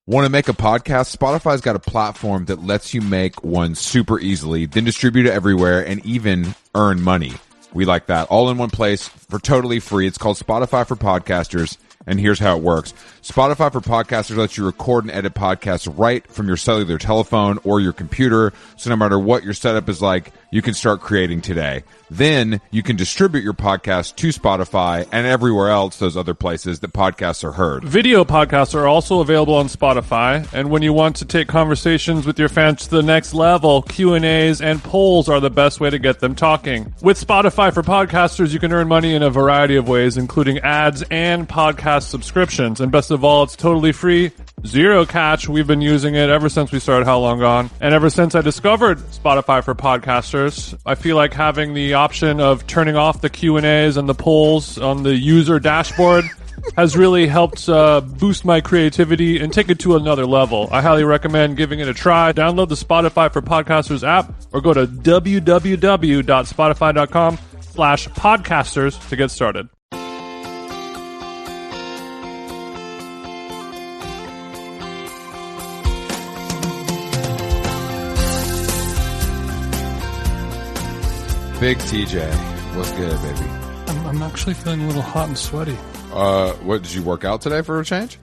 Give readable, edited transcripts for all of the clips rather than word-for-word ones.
Want to make a podcast? Spotify's got a platform that lets you make one super easily, then distribute it everywhere, and even earn money. We like that. All in one place for totally free. It's called Spotify for Podcasters, and here's how it works. Spotify for Podcasters lets you record and edit podcasts right from your cellular telephone or your computer, so no matter what your setup is like, you can start creating today. Then you can distribute your podcast to Spotify and everywhere else, those other places that podcasts are heard. Video podcasts are also available on Spotify, and when you want to take conversations with your fans to the next level, Q&As and polls are the best way to get them talking. With Spotify for Podcasters, you can earn money in a variety of ways, including ads and podcast subscriptions. And best of all, it's totally free, zero catch. We've been using it ever since we started How Long Gone. And ever since I discovered Spotify for Podcasters, I feel like having the option of turning off the Q&As and the polls on the user dashboard has really helped boost my creativity and take it to another level. I highly recommend giving it a try. Download the Spotify for Podcasters app or go to www.spotify.com/podcasters to get started. Big TJ, what's good, baby? I'm actually feeling a little hot and sweaty. What, did you work out today for a change?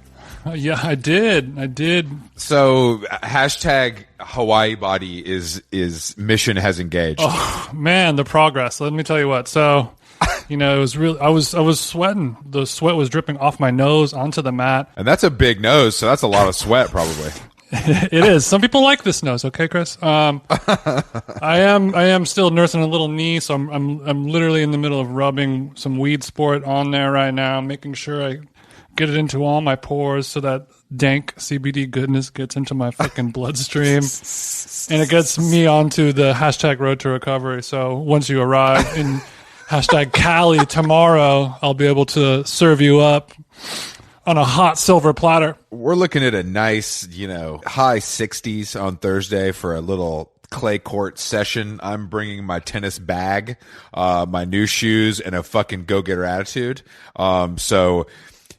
Yeah, I did. So hashtag Hawaii body is mission has engaged. Oh man, the progress. Let me tell you what. So, it was really, I was sweating. The sweat was dripping off my nose onto the mat. And that's a big nose, so that's a lot of sweat probably. It is. Some people like this nose. Okay, Chris. I am still nursing a little knee, so I'm literally in the middle of rubbing some weed sport on there right now, making sure I get it into all my pores so that dank CBD goodness gets into my fucking bloodstream, and it gets me onto the hashtag road to recovery. So once you arrive in hashtag Cali tomorrow, I'll be able to serve you up on a hot silver platter. We're looking at a nice, high 60s on Thursday for a little clay court session. I'm bringing my tennis bag, my new shoes, and a fucking go-getter attitude. So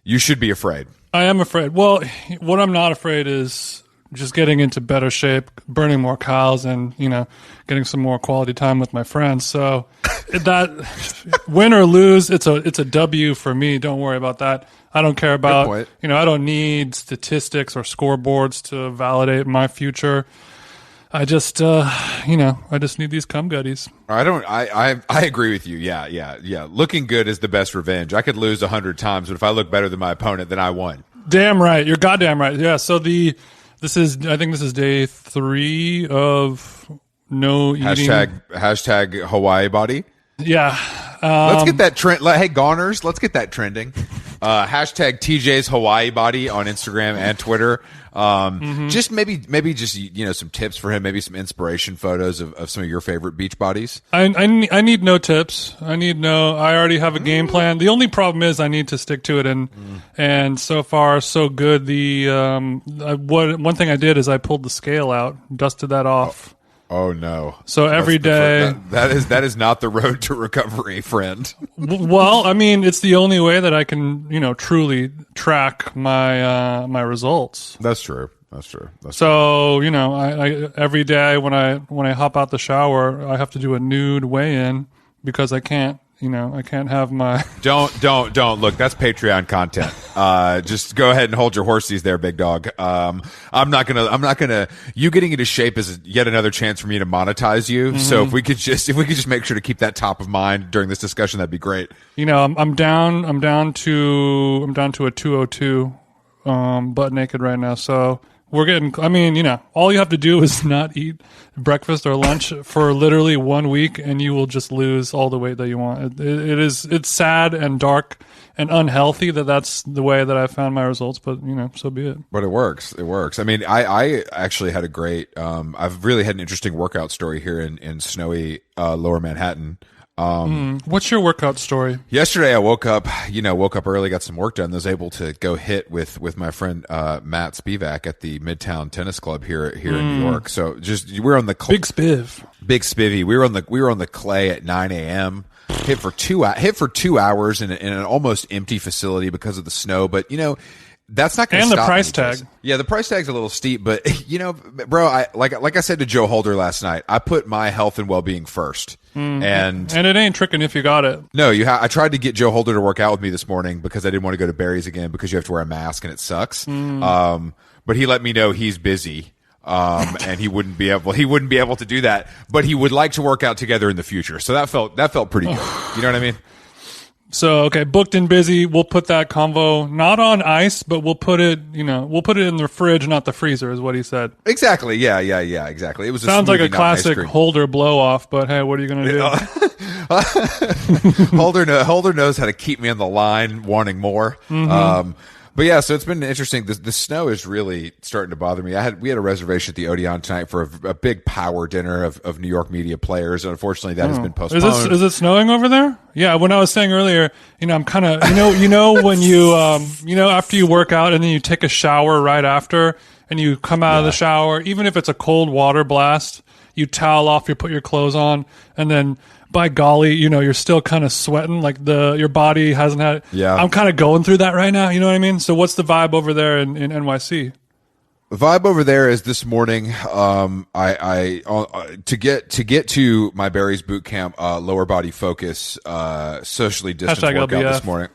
you should be afraid. I am afraid. Well, what I'm not afraid is just getting into better shape, burning more cows, and, getting some more quality time with my friends. So that win or lose, it's a W for me. Don't worry about that. I don't care about, I don't need statistics or scoreboards to validate my future. I just, I just need these cum gutties. I agree with you. Yeah. Looking good is the best revenge. I could lose 100 times, but if I look better than my opponent, then I won. Damn right. You're goddamn right. Yeah. So I think this is day 3 of no eating. Hashtag Hawaii body. Yeah. Let's get that trend. Hey, Goners, let's get that trending. Hashtag TJ's Hawaii body on Instagram and Twitter. Just maybe just, some tips for him, maybe some inspiration photos of some of your favorite beach bodies. I need no tips. I already have a game plan. The only problem is I need to stick to it. And so far so good. One thing I did is I pulled the scale out, dusted that off. Oh no! So every day that is not the road to recovery, friend. Well, I mean, it's the only way that I can, truly track my results. That's true. So I every day when I hop out the shower, I have to do a nude weigh-in because I can't. I can't have my... Don't. Look, that's Patreon content. Just go ahead and hold your horses there, big dog. I'm not gonna, you getting into shape is yet another chance for me to monetize you. Mm-hmm. So if we could just make sure to keep that top of mind during this discussion, that'd be great. I'm down to a 202, butt naked right now. So we're getting, all you have to do is not eat breakfast or lunch for literally 1 week and you will just lose all the weight that you want. It's sad and dark and unhealthy that's the way that I found my results, but so be it. But it works. I mean, I actually had a great, I've really had an interesting workout story here in snowy, lower Manhattan. What's your workout story? Yesterday I woke up early, got some work done, was able to go hit with my friend Matt Spivak at the Midtown Tennis Club here in New York. So we're on the Big Spivvy. We were on the clay at 9 a.m. Hit for 2 hours in an almost empty facility because of the snow, but that's not going to And stop the price me, tag. Jason. Yeah, the price tag's a little steep, but bro, like I said to Joe Holder last night, I put my health and well-being first. And it ain't tricking if you got it. no, I tried to get Joe Holder to work out with me this morning because I didn't want to go to Barry's again because you have to wear a mask and it sucks. But he let me know he's busy. And he wouldn't be able to do that, but he would like to work out together in the future. So that felt pretty good. You know what I mean? So, okay, booked and busy. We'll put that convo not on ice, but we'll put it in the fridge, not the freezer, is what he said. Exactly. Yeah. Exactly. It was Sounds like a classic Holder Holder blow off, but hey, what are you going to do? Holder knows how to keep me on the line, wanting more. But yeah, so it's been interesting. The snow is really starting to bother me. We had a reservation at the Odeon tonight for a big power dinner of New York media players. And unfortunately, that has been postponed. Is it snowing over there? Yeah. When I was saying earlier, I'm kind of, when you, after you work out and then you take a shower right after and you come out of the shower, even if it's a cold water blast, you towel off, you put your clothes on, and then by golly, you're still kind of sweating, like your body hasn't had. Yeah. I'm kind of going through that right now. You know what I mean? So what's the vibe over there in NYC? The vibe over there is this morning. To get to my Barry's boot camp, lower body focus, socially distanced workout LBF. this morning.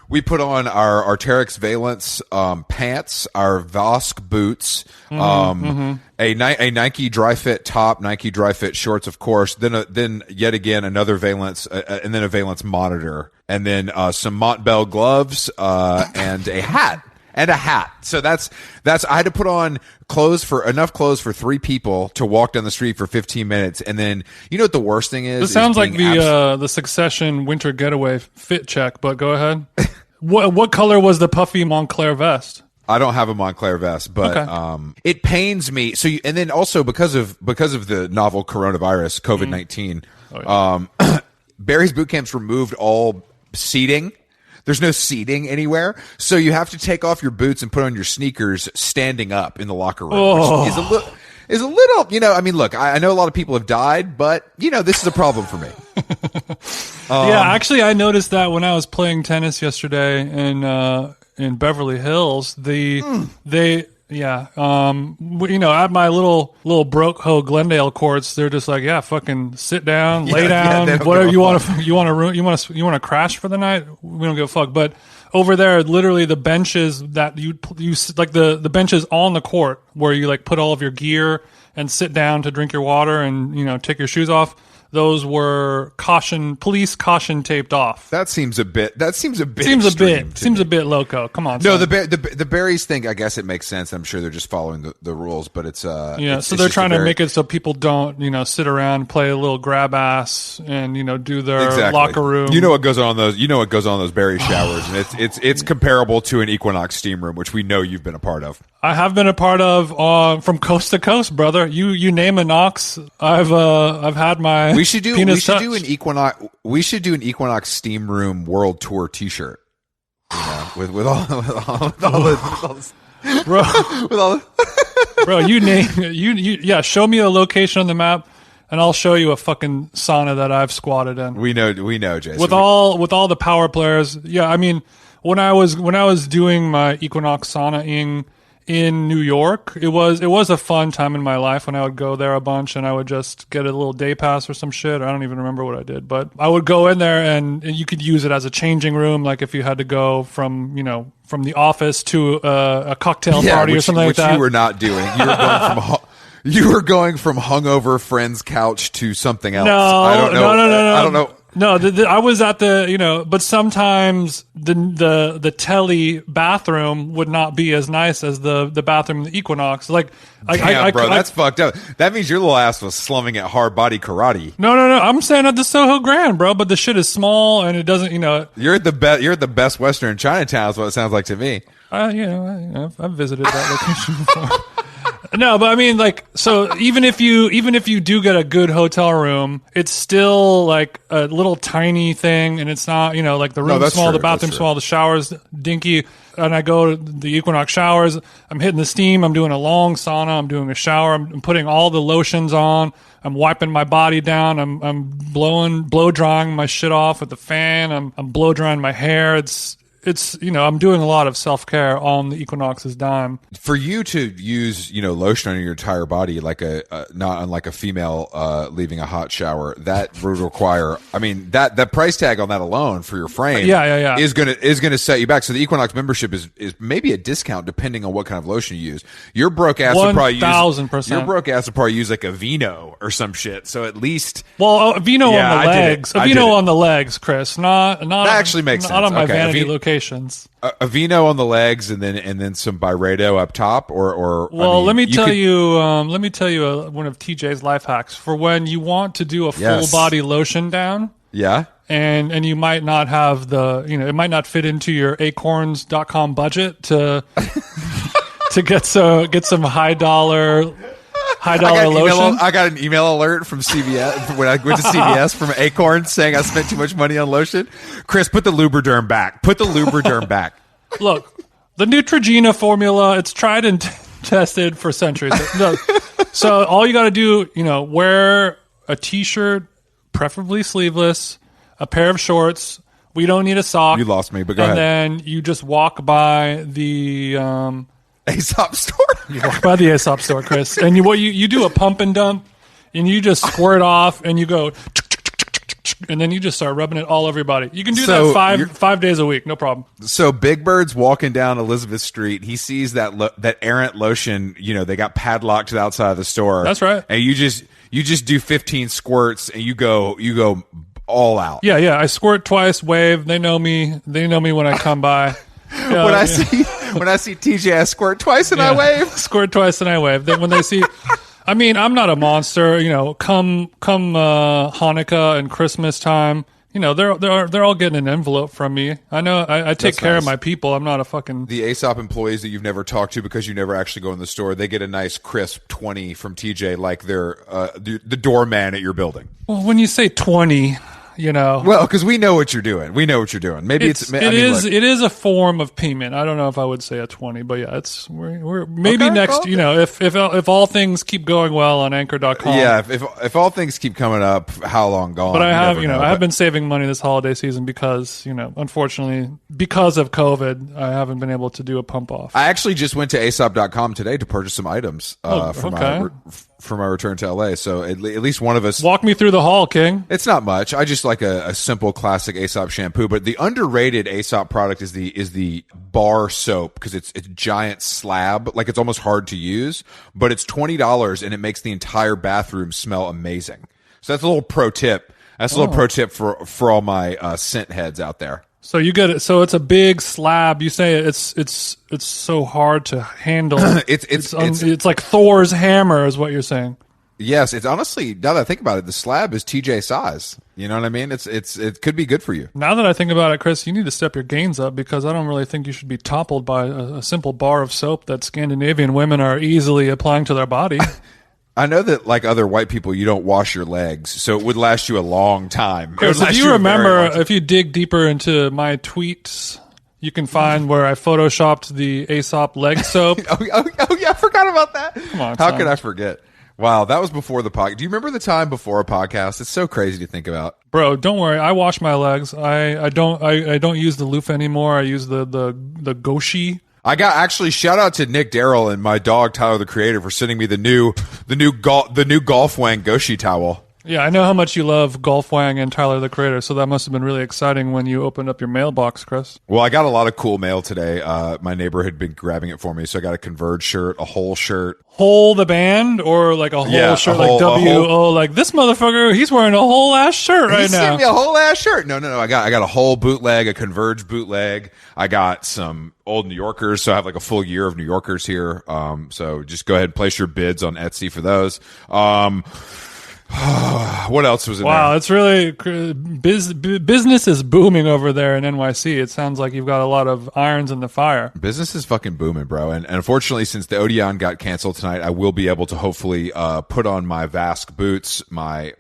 We put on our Arc'teryx Valence pants, our Vosk boots, a Nike Dry Fit top, Nike Dry Fit shorts, of course. Then yet again another Valence, and then a Valence monitor, and then some Montbell gloves, and a hat. So that's. I had to put on enough clothes for 3 people to walk down the street for 15 minutes, and then you know what the worst thing is? This sounds like the Succession winter getaway fit check. But go ahead. What color was the puffy Montclair vest? I don't have a Montclair vest, but okay. It pains me. So, and then also because of the novel coronavirus, COVID-19, Barry's Boot Camp's removed all seating. There's no seating anywhere, so you have to take off your boots and put on your sneakers standing up in the locker room, which is a little. I mean, look, I know a lot of people have died, but this is a problem for me. Yeah, actually, I noticed that when I was playing tennis yesterday in Beverly Hills. At my little broke hoe Glendale courts, they're just like, yeah, fucking sit down, lay down, whatever you want to crash for the night. We don't give a fuck. But over there, literally the benches that you like the benches on the court where you like put all of your gear and sit down to drink your water and take your shoes off. Those were police caution taped off. That seems a bit. Seems a bit loco. Come on. No, son. the Barry's thing. I guess it makes sense. I'm sure they're just following the rules, but it's so they're trying to make it so people don't sit around, play a little grab ass, and do their locker room. You know what goes on those. You know what goes on those Barry showers, and it's comparable to an Equinox steam room, which we know you've been a part of. I have been a part of from coast to coast, brother. You name a Knox, I've had my. We should do an Equinox steam room world tour T-shirt. With all those. Bro, show me a location on the map, and I'll show you a fucking sauna that I've squatted in. We know, Jason. With all the power players. Yeah, I mean, when I was doing my Equinox sauna in New York, it was a fun time in my life when I would go there a bunch and I would just get a little day pass or some shit. I don't even remember what I did, but I would go in there and you could use it as a changing room, like if you had to go from the office to a cocktail party or something like that. Which you were not doing. You were going from hungover friend's couch to something else. No, I don't know. No. I don't know. No, I was at but sometimes the telly bathroom would not be as nice as the bathroom in the Equinox. Like, that's fucked up. That means your little ass was slumming at hard body karate. No. I'm saying at the Soho Grand, bro. But the shit is small and it doesn't. You're at the Best Western Chinatown. Is what it sounds like to me. I've visited that location before. No, but I mean, so even if you do get a good hotel room, it's still like a little tiny thing, and it's not, like the room's small, the bathroom's small, the shower's dinky, and I go to the Equinox showers, I'm hitting the steam, I'm doing a long sauna, I'm doing a shower, I'm putting all the lotions on, I'm wiping my body down, I'm blow drying my shit off with the fan, I'm blow drying my hair, it's it's I'm doing a lot of self-care on the Equinox's dime. For you to use lotion on your entire body, like not unlike a female leaving a hot shower, that would require. I mean, that price tag on that alone for your frame, is gonna set you back. So the Equinox membership is maybe a discount depending on what kind of lotion you use. Your broke ass would probably use 1,000%. Your broke ass would probably use like a Vino or some shit. So at least a Vino on the legs, a Vino on the legs, Chris. Not that actually makes sense. Not on my vanity locations. A Vino on the legs and then some Byredo up top, or let me tell you one of TJ's life hacks for when you want to do a full body lotion down. Yeah. And you might not have it might not fit into your acorns.com budget to get some high dollar lotion. I got an email alert from CVS when I went to CVS from Acorn saying I spent too much money on lotion. Chris, put the Lubriderm back. Put the Lubriderm back. Look, the Neutrogena formula, it's tried and tested for centuries. So all you got to do, wear a t-shirt, preferably sleeveless, a pair of shorts. We don't need a sock. You lost me, but go ahead. And then you just walk by the Aesop store. You walk by the Aesop store, Chris, and you do a pump and dump, and you just squirt off, and you go, and then you just start rubbing it all over your body. You can do that 5 days a week, no problem. So Big Bird's walking down Elizabeth Street. He sees that errant lotion. They got padlocked to the outside of the store. That's right. And you just do 15 squirts, and you go all out. Yeah. I squirt twice, wave. They know me. They know me when I come by. When I see TJ, I squirt twice and I wave. Squirt twice and I wave. Then when they see, I mean, I'm not a monster. Come Hanukkah and Christmas time, they're all getting an envelope from me. I know I take care of my people. I'm not a fucking the Aesop employees that you've never talked to because you never actually go in the store. They get a nice crisp 20 from TJ, like they're the doorman at your building. Well, when you say 20. Well, because we know what you're doing. Maybe it is a form of payment. I don't know if I would say a 20, but yeah, we're maybe okay, next. Well, if all things keep going well on Anchor.com. Yeah, if all things keep coming up, how long gone? But I have been saving money this holiday season because unfortunately because of COVID, I haven't been able to do a pump off. I actually just went to Aesop.com today to purchase some items for my return to LA. So at least one of us. Walk me through the haul, King. It's not much. I just like a simple classic Aesop shampoo, but the underrated Aesop product is the bar soap because it's a giant slab, like it's almost hard to use, but it's $20 and it makes the entire bathroom smell amazing. So that's a little pro tip. That's a little pro tip for all my scent heads out there. So you get it. So it's a big slab. You say it's so hard to handle. It's like Thor's hammer, is what you're saying. Yes, it's honestly, now that I think about it, the slab is TJ size. You know what I mean? It could be good for you. Now that I think about it, Chris, you need to step your gains up because I don't really think you should be toppled by a simple bar of soap that Scandinavian women are easily applying to their body. I know that, like other white people, you don't wash your legs, so it would last you a long time. Chris, if you remember, if you dig deeper into my tweets, you can find where I photoshopped the Aesop leg soap. oh yeah, I forgot about that. Come on, how could I forget? Wow, that was before the podcast. Do you remember the time before a podcast? It's so crazy to think about. Bro, don't worry. I wash my legs. I don't use the loofah anymore. I use the goshi. I got actually shout out to Nick Darrell and my dog Tyler the Creator for sending me the new Golf Wang Goshi towel. Yeah, I know how much you love Golf Wang and Tyler the Creator, so that must have been really exciting when you opened up your mailbox, Chris. Well, I got a lot of cool mail today. My neighbor had been grabbing it for me, so I got a Converge shirt, a whole shirt. Whole the band, or like a whole shirt, like W-O, like this motherfucker, he's wearing a whole ass shirt right now. He sent me a whole ass shirt. No. I got a whole bootleg, a Converge bootleg. I got some old New Yorkers, so I have like a full year of New Yorkers here. So just go ahead and place your bids on Etsy for those. What else was in there? Wow, it's really business is booming over there in NYC. It sounds like you've got a lot of irons in the fire. Business is fucking booming, bro. And unfortunately, since the Odeon got canceled tonight, I will be able to hopefully put on my Vask boots, my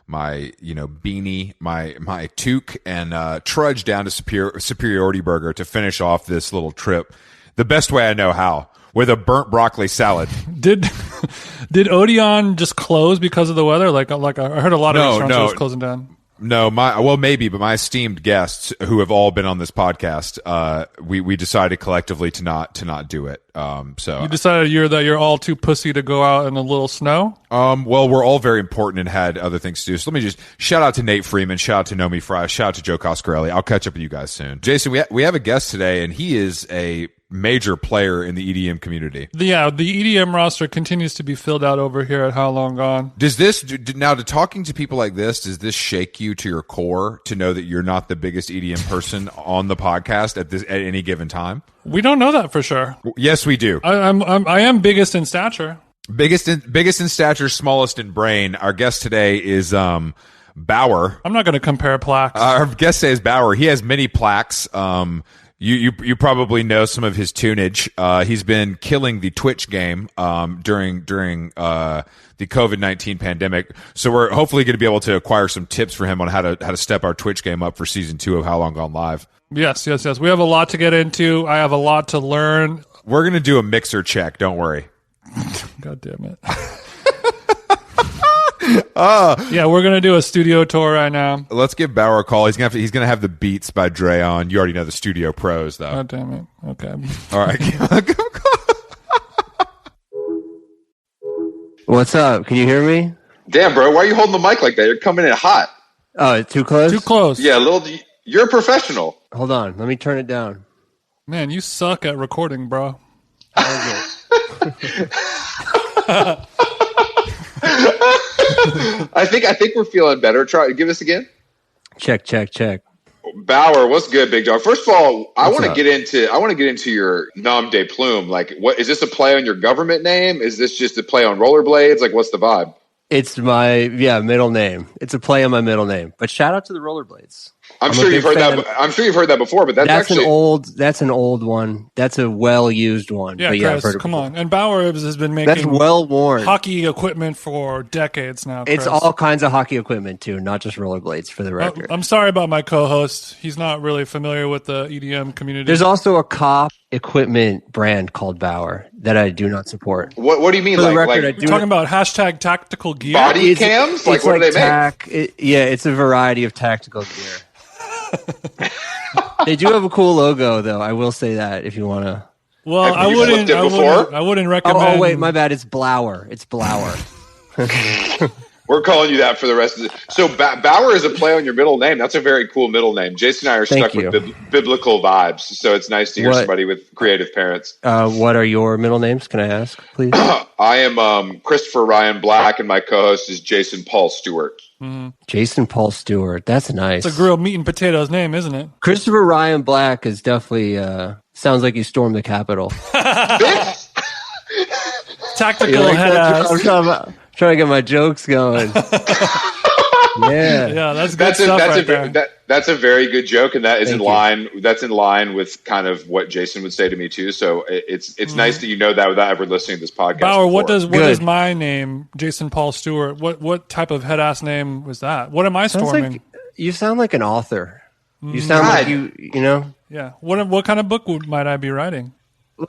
beanie, my toque, and trudge down to Superiority Burger to finish off this little trip the best way I know how. With a burnt broccoli salad. Did Odeon just close because of the weather? Like I heard a lot of restaurants closing down. No, maybe, but my esteemed guests who have all been on this podcast, we decided collectively to not do it. So you decided you're all too pussy to go out in a little snow? Well, we're all very important and had other things to do. So let me just shout out to Nate Freeman, shout out to Nomi Fry, shout out to Joe Coscarelli. I'll catch up with you guys soon. Jason, we have a guest today, and he is a major player in the EDM community. Yeah, the EDM roster continues to be filled out over here at How Long Gone. Does this now, to talking to people like this, does this shake you to your core to know that you're not the biggest EDM person on the podcast at any given time? We don't know that for sure. Yes, we do. I am biggest in stature. Biggest in stature, smallest in brain. Our guest today is Baauer. I'm not going to compare plaques. Our guest today is Baauer. He has many plaques. You probably know some of his tunage. He's been killing the Twitch game during the COVID-19 pandemic. So we're hopefully going to be able to acquire some tips for him on how to step our Twitch game up for season 2 of How Long Gone Live. Yes. We have a lot to get into. I have a lot to learn. We're going to do a mixer check. Don't worry. God damn it. Yeah, we're gonna do a studio tour right now. Let's give Baauer a call. He's gonna have the Beats by Dre on. You already know the Studio Pros, though. God damn it. Okay. All right. What's up? Can you hear me? Damn, bro, why are you holding the mic like that? You're coming in hot. Oh, it's too close? Too close. Yeah, you're a professional. Hold on. Let me turn it down. Man, you suck at recording, bro. I think we're feeling better. Give us again. Check. Baauer, what's good, big dog? First of all, I want to up? get into your nom de plume. Like, what is this a play on your government name? Is this just a play on rollerblades? Like, what's the vibe? It's my middle name. It's a play on my middle name. But shout out to the rollerblades. I'm sure you've heard that before, but that's actually an old one. That's a well-used one. Yeah, but Chris, I've heard come on. And Baauer has been making that's well-worn hockey equipment for decades now, Chris. It's all kinds of hockey equipment, too, not just rollerblades, for the record. I'm sorry about my co-host. He's not really familiar with the EDM community. There's also a cop equipment brand called Baauer that I do not support. What do you mean? For the like, record, like You're talking about hashtag tactical gear? body cams? Like, what do they make? It's a variety of tactical gear. They do have a cool logo, though. I will say that if you want to. Well, I wouldn't recommend. Oh, wait, my bad. It's Baauer. We're calling you that for the rest of the. So Baauer is a play on your middle name. That's a very cool middle name. Jason and I are stuck with biblical vibes, so it's nice to hear somebody with creative parents. What are your middle names? Can I ask, please? I am Christopher Ryan Black, and my co-host is Jason Paul Stewart. Mm-hmm. Jason Paul Stewart. That's nice. It's a grilled meat and potatoes name, isn't it? Christopher Ryan Black is definitely sounds like he stormed the Capitol. Tactical head ass. I'm trying to get my jokes going. Yeah, that's good stuff right there. That's a very good joke, and that is in line. That's in line with kind of what Jason would say to me too. So it's nice that you know that without ever listening to this podcast. Baauer, before. what does my name, Jason Paul Stewart? What type of head ass name was that? What am I storming? You sound like an author. You sound like you know. Yeah. What kind of book might I be writing?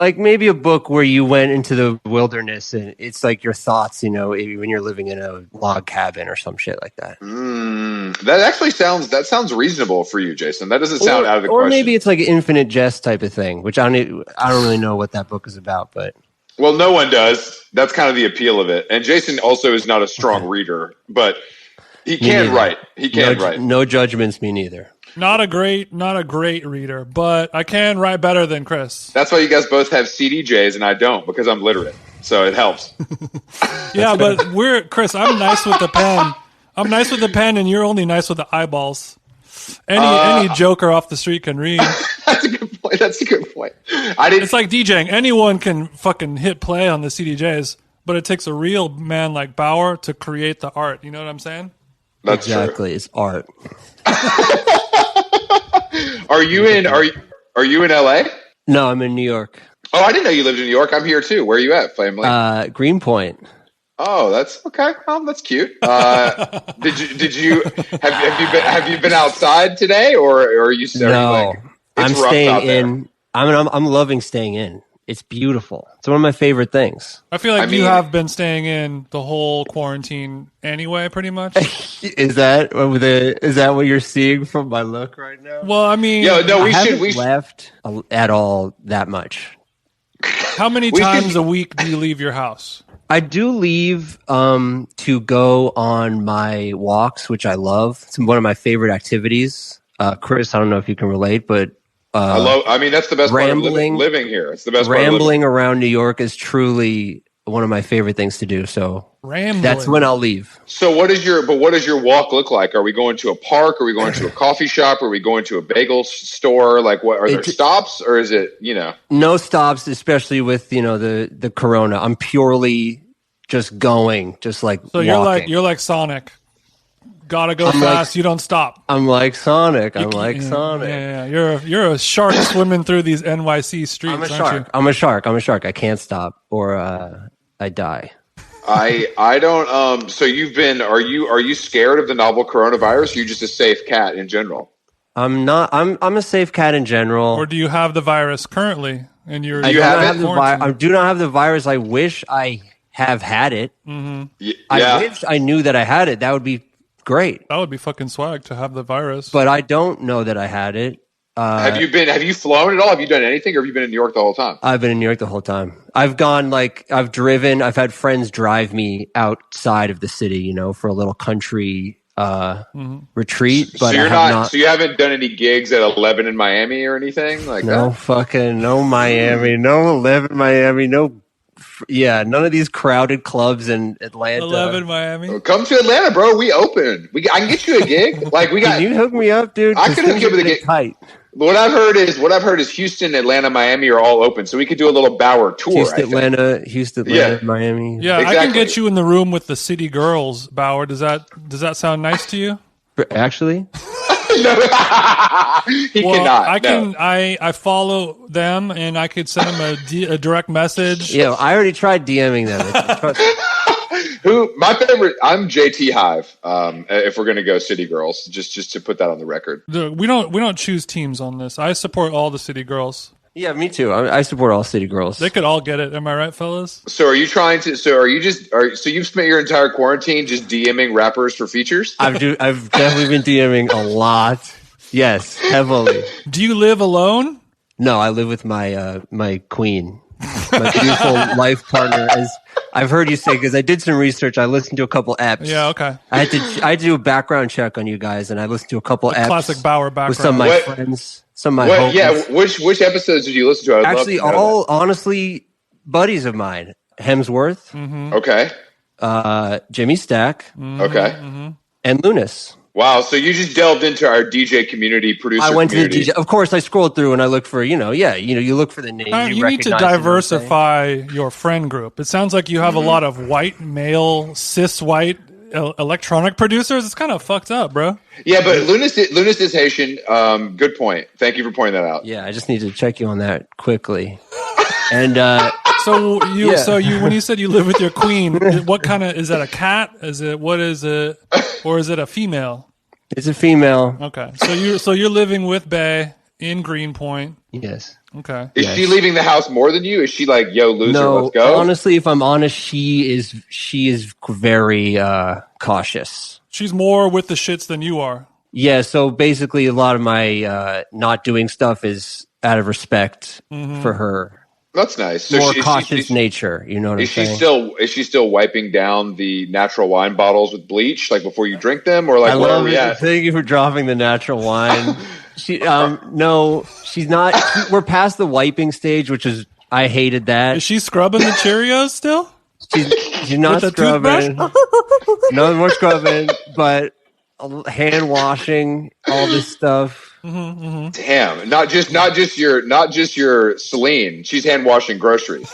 Like maybe a book where you went into the wilderness and it's like your thoughts, when you're living in a log cabin or some shit like that. That actually sounds reasonable for you, Jason. That doesn't sound out of the question. Or maybe it's like an infinite jest type of thing, which I don't really know what that book is about, but. Well, no one does. That's kind of the appeal of it. And Jason also is not a strong reader, but he can write. He can write. No judgments, me neither. Not a great reader, but I can write better than Chris. That's why you guys both have CDJs and I don't, because I'm literate. So it helps. Yeah, but Chris, I'm nice with the pen. I'm nice with the pen and you're only nice with the eyeballs. Any joker off the street can read. That's a good point. It's like DJing. Anyone can fucking hit play on the CDJs, but it takes a real man like Baauer to create the art. You know what I'm saying? That's exactly. True. It's art. Are you in LA? No, I'm in New York. Oh, I didn't know you lived in New York. I'm here too. Where are you at, family? Greenpoint. Oh, that's okay. That's cute. Did you have you been outside today, or are you? No, I'm staying in. I'm loving staying in. It's beautiful. It's one of my favorite things. I feel like you have been staying in the whole quarantine anyway, pretty much. Is that what you're seeing from my look right now? Well, I mean, we haven't left at all that much. How many times a week do you leave your house? I do leave to go on my walks, which I love. It's one of my favorite activities. Chris, I don't know if you can relate, but that's the best part of living here. It's the best part of rambling around New York is truly one of my favorite things to do. So that's when I'll leave. So what does your walk look like? Are we going to a park? Are we going to a coffee shop? Are we going to a bagel store? Like, what are there stops, or is it, No stops, especially with, the corona. I'm purely just going, just like So you're like Sonic. Gotta go fast. You don't stop. I'm like Sonic. Sonic. Yeah. You're a shark swimming through these NYC streets. I'm a shark. I can't stop, or I die. I don't. So you've been. Are you scared of the novel coronavirus? Or are you just a safe cat in general? I'm not. I'm a safe cat in general. Or do you have the virus currently? And I do not have the virus. I wish I have had it. Mm-hmm. I wish I knew that I had it. That would be great. That would be fucking swag to have the virus. But I don't know that I had it. Have you flown at all? Have you done anything, or have you been in New York the whole time? I've been in New York the whole time. I've gone, I've driven. I've had friends drive me outside of the city, for a little country retreat. But So you haven't done any gigs at 11 in Miami or anything like that? No Miami, no 11 Miami, no. Yeah, none of these crowded clubs in Atlanta. 11 Miami. Come to Atlanta, bro. We open. I can get you a gig. Can you hook me up, dude? I can hook you up with a gig. Tight. What I've heard is Houston, Atlanta, Miami are all open, so we could do a little Baauer tour. Houston, Atlanta, Miami. Yeah, exactly. I can get you in the room with the city girls, Baauer. Does that sound nice to you? Actually. No, he cannot. I follow them, and I could send them a direct message. Yeah, I already tried DMing them. My favorite? I'm JT Hive. If we're gonna go City Girls, just to put that on the record. We don't choose teams on this. I support all the City Girls. Yeah, me too. I support all City Girls. They could all get it. Am I right, fellas? So are you trying to? So you've spent your entire quarantine just DMing rappers for features? I've definitely been DMing a lot. Yes, heavily. Do you live alone? No, I live with my queen, my beautiful life partner. As I've heard you say, because I did some research. I listened to a couple apps. Yeah, okay. I had to do a background check on you guys, and I listened to a couple apps. Classic Baauer background. With some of my friends. Some of my homies. Yeah, which episodes did you listen to? Actually, all honestly, buddies of mine. Hemsworth. Mm-hmm. Okay. Jimmy Stack. Mm-hmm. Okay. Mm-hmm. And Lunas. Wow, so you just delved into our DJ community, producer I went community. to the DJ. Of course, I scrolled through and I looked for, you look for the name. You need to diversify your friend group. It sounds like you have a lot of white, male, cis-white electronic producers. It's kind of fucked up, bro. Yeah, but Lunas is Haitian. Good point. Thank you for pointing that out. Yeah, I just need to check you on that quickly. And so when you said you live with your queen, what kind of is that? A cat? What is it? Or is it a female? It's a female. Okay, so you're living with Bae in Greenpoint. Yes. Okay. Is she leaving the house more than you? Is she like, yo, loser, let's go? Honestly, if I'm honest, she is very cautious. She's more with the shits than you are. Yeah, so basically a lot of my not doing stuff is out of respect for her. That's nice. So more cautious nature, you know what I'm saying? Is she still wiping down the natural wine bottles with bleach, like before you drink them, or like? I love it. Thank you for dropping the natural wine. No, she's not. We're past the wiping stage, which is I hated that. Is she scrubbing the Cheerios still? She's not scrubbing. No more scrubbing, but hand washing, all this stuff. Mm-hmm, mm-hmm. Damn, not just your Celine. She's hand washing groceries.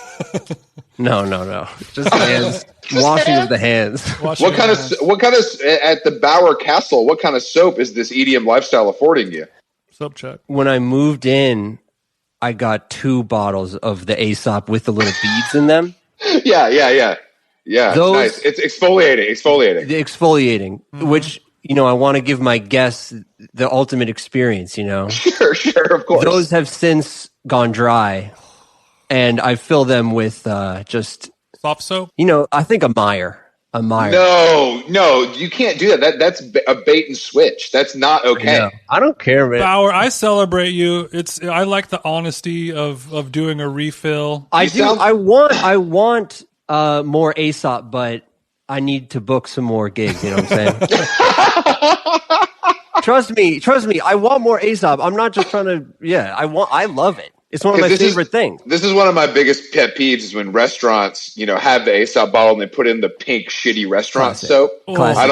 No, just hands. Washing of the hands. What kind of at the Baauer Castle? What kind of soap is this EDM lifestyle affording you? Soap check. When I moved in, I got 2 bottles of the Aesop with the little beads in them. Yeah. Nice. It's exfoliating. The exfoliating, which. I want to give my guests the ultimate experience, Sure, of course. Those have since gone dry. and I fill them with just soft soap. I think a Meyer. No, you can't do that. That's a bait and switch. That's not okay. I don't care, man. Baauer, I celebrate you. I like the honesty of doing a refill. I want more Aesop, but I need to book some more gigs. You know what I'm saying? Trust me. I want more Aesop. I'm not just trying to. Yeah, I love it. It's one of my favorite things. This is one of my biggest pet peeves is when restaurants, have the Aesop bottle and they put in the pink shitty restaurant soap. Classic I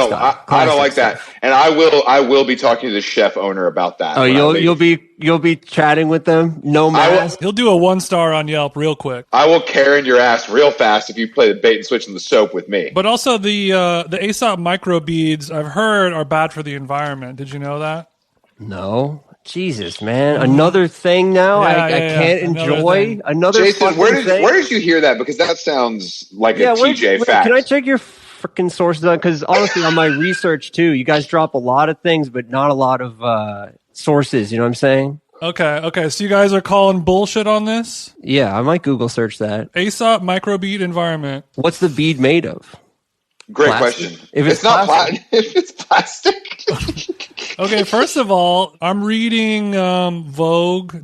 don't like that. And I will be talking to the chef owner about that. Oh, you'll be chatting with them. No mask. He'll do a 1-star on Yelp real quick. I will Karen your ass real fast if you play the bait and switch on the soap with me. But also the Aesop micro beads I've heard are bad for the environment. Did you know that? No. Jesus, man! Another thing now. I can't enjoy another. Jason, where did you hear that? Because that sounds like a TJ fact. Can I check your freaking sources? Because honestly, on my research too, you guys drop a lot of things, but not a lot of sources. You know what I'm saying? Okay. So you guys are calling bullshit on this? Yeah, I might Google search that. Aesop microbead environment. What's the bead made of? Great question. If it's not plastic, if it's plastic. Okay, first of all, I'm reading Vogue.uk.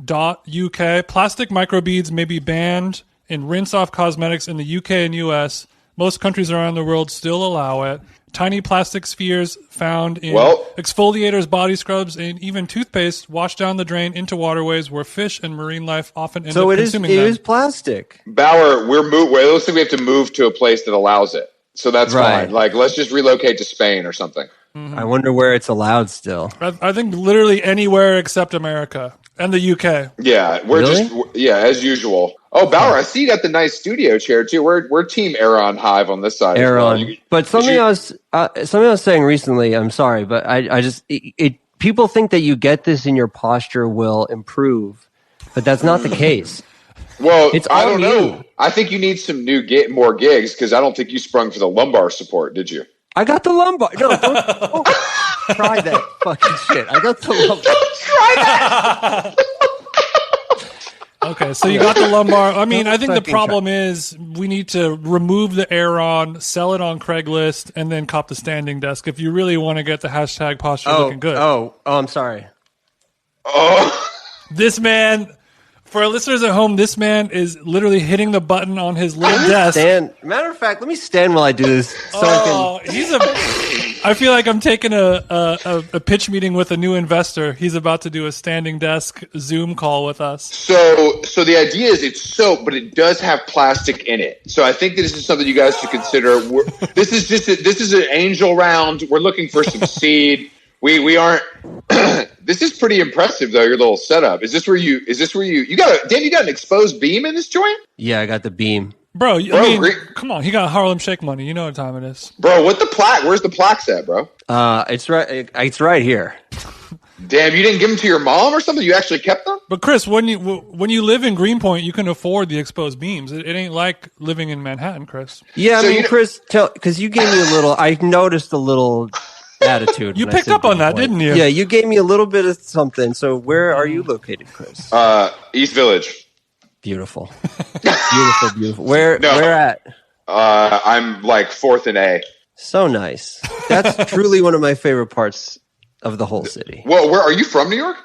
Plastic microbeads may be banned in rinse-off cosmetics in the UK and US. Most countries around the world still allow it. Tiny plastic spheres found in exfoliators, body scrubs, and even toothpaste wash down the drain into waterways where fish and marine life often end up consuming them. So it is plastic. Baauer, it looks like we have to move to a place that allows it. So that's fine. Like, let's just relocate to Spain or something. Mm-hmm. I wonder where it's allowed still. I think literally anywhere except America and the UK. Yeah, as usual. Oh, Baauer, I see you got the nice studio chair too. We're Team Aaron Hive on this side. Aaron, but something I was saying recently. I'm sorry, but I just people think that you get this and your posture will improve, but that's not the case. Well, I don't know. I think you need some more gigs because I don't think you sprung for the lumbar support, did you? I got the lumbar. No, don't try that fucking shit. I got the lumbar. Don't try that. Okay, so you got the lumbar. I mean, I think the problem is we need to remove the Aeron, sell it on Craigslist, and then cop the standing desk if you really want to get the hashtag posture looking good. Oh, I'm sorry. Oh. This man... For our listeners at home, this man is literally hitting the button on his little desk. Matter of fact, let me stand while I do this. I feel like I'm taking a pitch meeting with a new investor. He's about to do a standing desk Zoom call with us. So the idea is it's soap, but it does have plastic in it. So I think that this is something you guys should consider. This is an angel round. We're looking for some seed. We aren't. This is pretty impressive though. Your little setup. Is this where you got an exposed beam in this joint? Yeah, I got the beam, bro. Come on, he got Harlem Shake money. You know what time it is, bro. Where's the plaques at, bro? It's right here. Damn, you didn't give them to your mom or something? You actually kept them? But Chris, when you live in Greenpoint, you can afford the exposed beams. It ain't like living in Manhattan, Chris. Yeah, I mean, Chris, because you gave me a little. I noticed a little attitude. You picked up on that, didn't you? Yeah, you gave me a little bit of something. So where are you located, Chris? East Village. Beautiful. Beautiful. Where at? I'm like 4th and A. So nice. That's truly one of my favorite parts of the whole city. Well, where are you from? New York?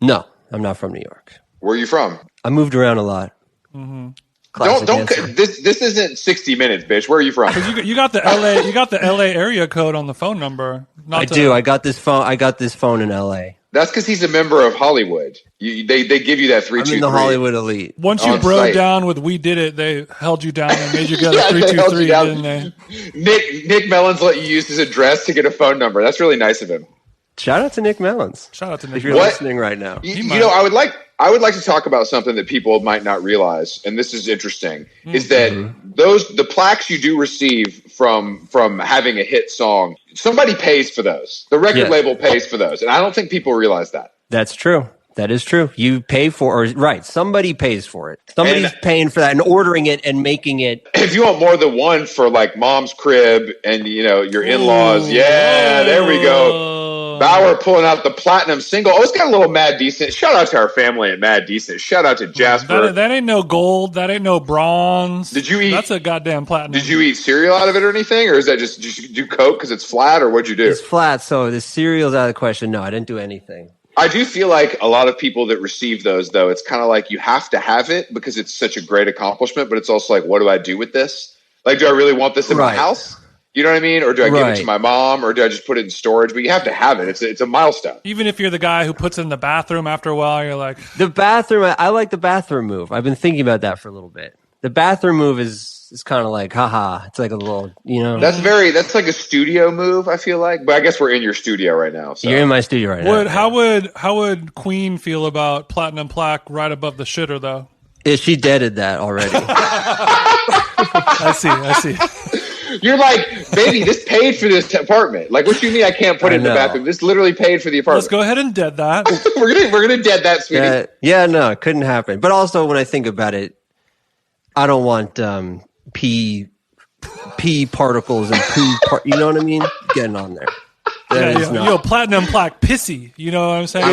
No, I'm not from New York. Where are you from? I moved around a lot. Mm-hmm. Don't. This isn't 60 Minutes, bitch. Where are you from? You got the LA. You got the LA area code on the phone number. I do. I got this phone in LA. That's because he's a member of Hollywood. They give you that 323. I'm in the Hollywood elite. Once you broke down with "We Did It," they held you down and made you get a 323, didn't they? Nick Mellons let you use his address to get a phone number. That's really nice of him. Shout out to Nick Mellons. If you're listening right now. I would like to talk about something that people might not realize, and this is interesting, is that the plaques you do receive from having a hit song, somebody pays for those. The record label pays for those, and I don't think people realize that. That's true. That is true. You pay for somebody pays for it. Somebody's paying for that and ordering it and making it. If you want more than one for like mom's crib and your in-laws, there we go. Baauer pulling out the platinum single. Oh, it's got a little Mad Decent. Shout out to our family at Mad Decent. Shout out to Jasper. That ain't no gold. That ain't no bronze. Did you eat? That's a goddamn platinum. Did you eat cereal out of it or anything, or is that just did you do Coke because it's flat, or what'd you do? It's flat, so the cereal's out of the question. No, I didn't do anything. I do feel like a lot of people that receive those, though, it's kind of like you have to have it because it's such a great accomplishment, but it's also like, what do I do with this? Like, do I really want this in my house? You know what I mean? Or do I give it to my mom, or do I just put it in storage? But you have to have it. It's a milestone. Even if you're the guy who puts it in the bathroom after a while, you're like... The bathroom, I like the bathroom move. I've been thinking about that for a little bit. The bathroom move is kind of like, haha. It's like a little, you know. That's like a studio move, I feel like. But I guess we're in your studio right now. So. You're in my studio right now. How would Queen feel about platinum plaque right above the shitter, though? She deaded that already. I see. You're like, baby, this paid for this apartment. Like, what do you mean I can't put it in the bathroom? This literally paid for the apartment. Let's go ahead and dead that. we're gonna dead that, sweetie. Yeah, no, it couldn't happen. But also, when I think about it, I don't want pee particles and you know what I mean? Getting on there. Platinum plaque pissy. You know what I'm saying?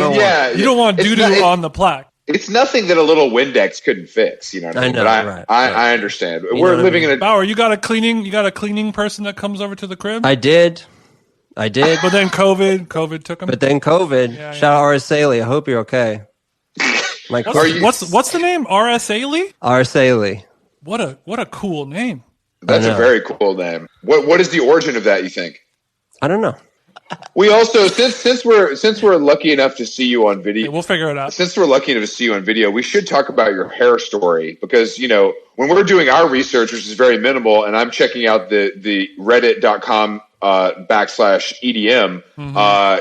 You don't want doo-doo on the plaque. It's nothing that a little Windex couldn't fix. You know what I mean? But I understand. We're living in a... Baauer, you got a cleaning person that comes over to the crib? I did. But then COVID took him. But then COVID. Shout out Araceli. I hope you're okay. What's the name? Araceli? Araceli. What a cool name. That's a very cool name. What is the origin of that, you think? I don't know. We also, since we're lucky enough to see you on video, we'll figure it out. Since we're lucky enough to see you on video, we should talk about your hair story because, you know, when we're doing our research, which is very minimal, and I'm checking out the reddit.com /EDM,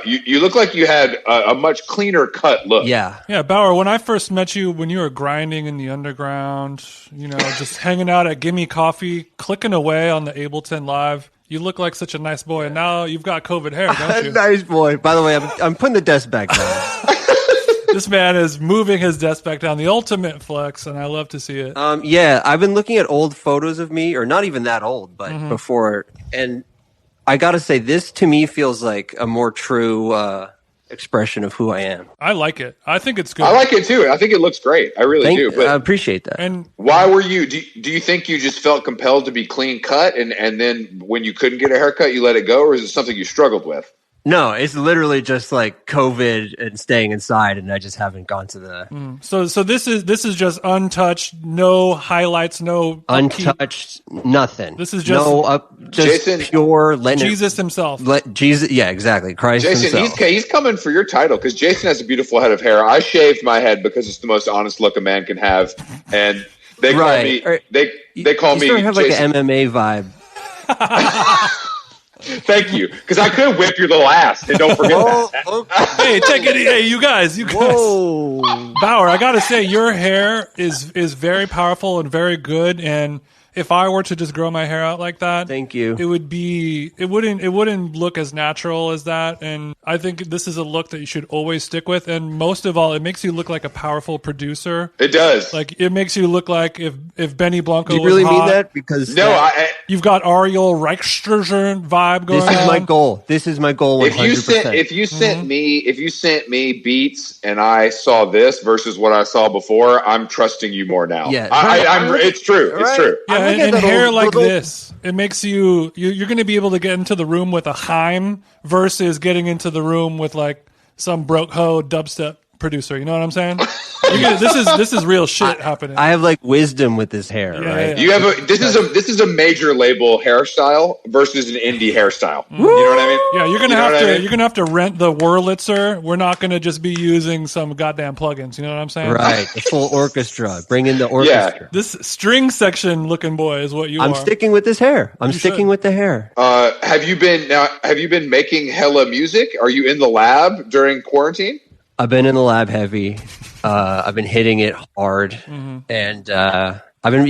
you look like you had a much cleaner cut look. Yeah, Baauer, when I first met you, when you were grinding in the underground, you know, just hanging out at Gimme Coffee, clicking away on the Ableton Live, you look like such a nice boy, and now you've got COVID hair, don't you? Nice boy. By the way, I'm putting the desk back down. This man is moving his desk back down, the ultimate flex, and I love to see it. Yeah, I've been looking at old photos of me, or not even that old, but before, and I gotta say, this to me feels like a more true expression of who I am. I like it. I think it's good. I like it too. I think it looks great. I really do. But I appreciate that. And why were you? Do you think you just felt compelled to be clean cut, and then when you couldn't get a haircut, you let it go, or is it something you struggled with? No, it's literally just like COVID and staying inside, and I just haven't gone to the. So this is just untouched, no highlights, no untouched, nothing. This is just just Jason, pure Jesus himself. Jesus, yeah, exactly. Christ Jason, himself. he's coming for your title because Jason has a beautiful head of hair. I shaved my head because it's the most honest look a man can have, and they call me they call me. You have Jason. like an MMA vibe. Thank you, because I could whip your little ass, and don't forget that. Hey, take it. Hey, you guys. Whoa. Baauer, I gotta say, your hair is very powerful and very good. And if I were to just grow my hair out like that, thank you. It wouldn't look as natural as that. And I think this is a look that you should always stick with. And most of all, it makes you look like a powerful producer. It does. Like it makes you look like if Benny Blanco. Do you really was hot, mean that? Because you've got Ariel Reichsturger vibe going on. This is my goal. This is my goal. 100%. If you sent me beats and I saw this versus what I saw before, I'm trusting you more now. Yeah, it's true. It's true. Yeah, and hair like this, it makes you're going to be able to get into the room with a Haim versus getting into the room with like some broke hoe dubstep producer. You know what I'm saying? This is real shit happening. I have like wisdom with this hair, right? You have this is a major label hairstyle versus an indie hairstyle. You know what I mean? Yeah, you're gonna have to rent the Wurlitzer. We're not gonna just be using some goddamn plugins. You know what I'm saying? Right, the full orchestra. Bring in the orchestra. Yeah. This string section looking boy is what I'm sticking with this hair. I'm sticking with the hair. Have you been making hella music? Are you in the lab during quarantine? I've been in the lab heavy. I've been hitting it hard, and I've been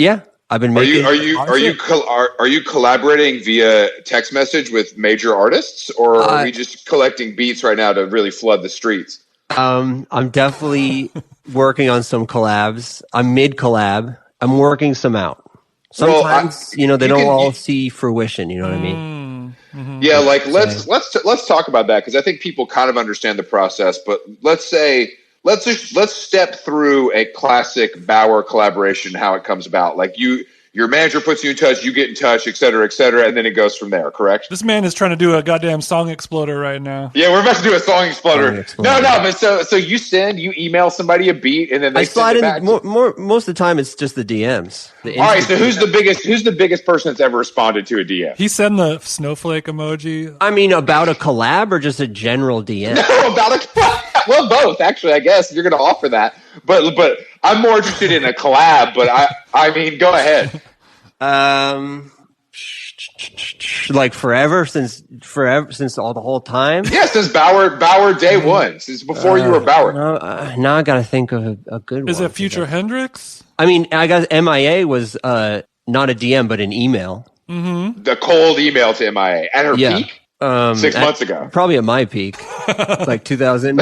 making. Are you collaborating via text message with major artists, or are we just collecting beats right now to really flood the streets? I'm definitely working on some collabs. I'm mid collab. I'm working some out. Sometimes they don't all see fruition. You know what I mean? Yeah, like let's talk about that, because I think people kind of understand the process. But let's step through a classic Baauer collaboration, how it comes about. Like your manager puts you in touch, you get in touch, et cetera, and then it goes from there, correct? This man is trying to do a goddamn song exploder right now. Yeah, we're about to do a song exploder. No, but so you email somebody a beat, and then they send it back. Most of the time, it's just the DMs. All right, so who's the biggest person that's ever responded to a DM? He sent the snowflake emoji. I mean, about a collab or just a general DM? No, well, both, actually, I guess, if you're going to offer that. But I'm more interested in a collab, but I mean, go ahead. Like forever, since all the whole time? Yeah, since Baauer day one, since before you were Baauer. Now I got to think of a good one. Is it Future Hendrix? I mean, I guess MIA was not a DM, but an email. Mm-hmm. The cold email to MIA at her peak 6 months ago. Probably at my peak, like 2000.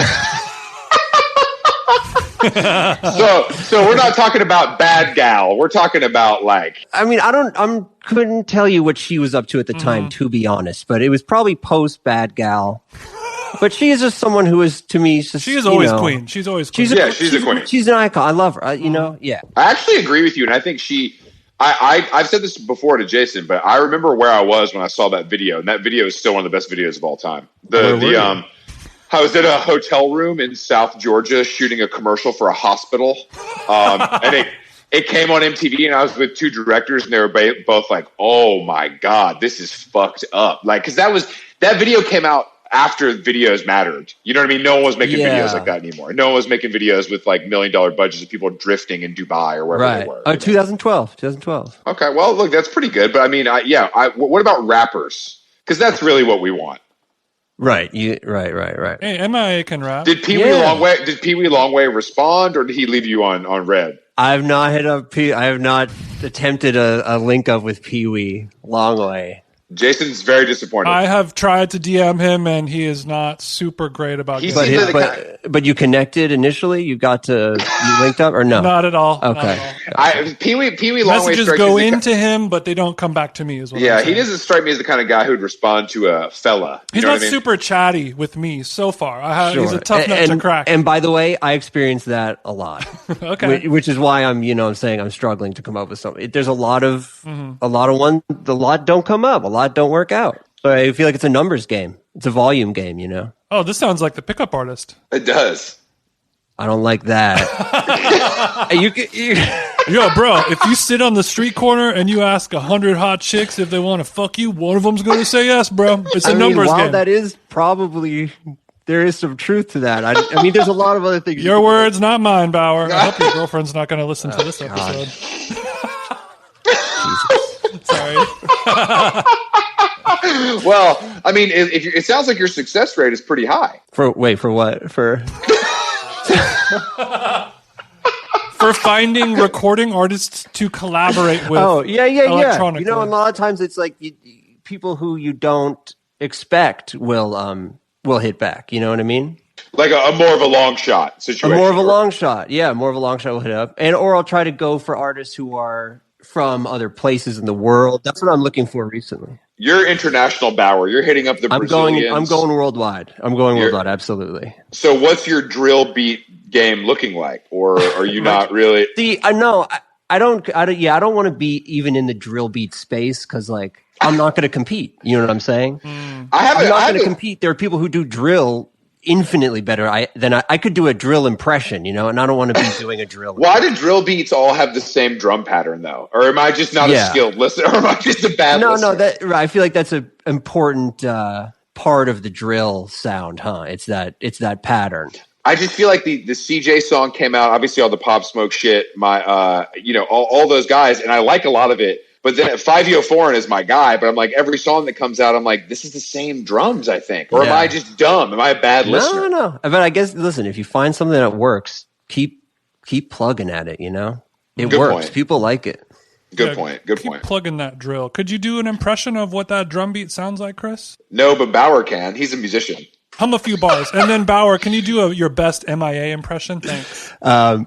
So we're not talking about bad gal. We're talking about like. I mean, couldn't tell you what she was up to at the time, to be honest. But it was probably post bad gal. But she is just someone who is, to me, just, she is always queen. She's always queen. She's a queen. She's an icon. I love her. Yeah. I actually agree with you, and I think I've said this before to Jason, but I remember where I was when I saw that video, and that video is still one of the best videos of all time. I was in a hotel room in South Georgia shooting a commercial for a hospital, and it came on MTV, and I was with two directors, and they were both like, "Oh my god, this is fucked up!" Like, because that video came out after videos mattered. You know what I mean? No one was making videos like that anymore. No one was making videos with like $1 million budgets of people drifting in Dubai or wherever they were. 2012. Okay, well, look, that's pretty good. But I mean, what about rappers? Because that's really what we want. Right. Right. Hey, MIA can rap. Did Pee Wee Longway respond, or did he leave you on red? I have not I have not attempted a link up with Pee Wee Longway. Jason's very disappointed. I have tried to DM him, and he is not super great about it. But you connected initially? You linked up, or no? Not at all. Okay. Pee Wee Longway messages go into him, but they don't come back to me. Is what I'm saying. He doesn't strike me as the kind of guy who'd respond to a fella. He's not super chatty with me so far. He's a tough nut to crack. And by the way, I experienced that a lot. Okay. Which is why I'm saying I'm struggling to come up with something. There's a lot of ones. A lot don't come up. A lot don't work out. So I feel like it's a numbers game. It's a volume game, Oh, this sounds like the pickup artist. It does. I don't like that. Yo, bro, if you sit on the street corner and you ask 100 hot chicks if they want to fuck you, one of them's going to say yes, bro. It's a numbers game. That is probably... There is some truth to that. I mean, there's a lot of other things. Your words, not mine, Baauer. I hope your girlfriend's not going to listen to this episode. Sorry. Well, I mean, it sounds like your success rate is pretty high. For what? For finding recording artists to collaborate with. Oh, yeah. Electronically. A lot of times it's like people who you don't expect will hit back. You know what I mean? Like a more of a long shot situation. More of a long shot will hit up, or I'll try to go for artists who are from other places in the world. That's what I'm looking for recently. You're international, Baauer. You're hitting up the Brazilians. I'm going worldwide. Absolutely. So what's your drill beat game looking like? Or are you not really? See, I know. I don't want to be even in the drill beat space because like I'm not going to compete. You know what I'm saying? I'm not going to compete. There are people who do drill infinitely better than I could do a drill impression, and I don't want to be doing a drill. Why do drill beats all have the same drum pattern though? Or am I just not a skilled listener? Or am I just a bad listener? No, I feel like that's an important part of the drill sound, huh? It's that pattern. I just feel like the CJ song came out, obviously all the Pop Smoke shit, all those guys, and I like a lot of it. But then 504 is my guy, but I'm like, every song that comes out, I'm like, this is the same drums, I think. Or am I just dumb? Am I a bad listener? No. But I guess, listen, if you find something that works, keep plugging at it, It Good works. Point. People like it. Good point. Keep plugging that drill. Could you do an impression of what that drum beat sounds like, Chris? No, but Baauer can. He's a musician. Hum a few bars. And then, Baauer, can you do your best MIA impression? Thanks. No.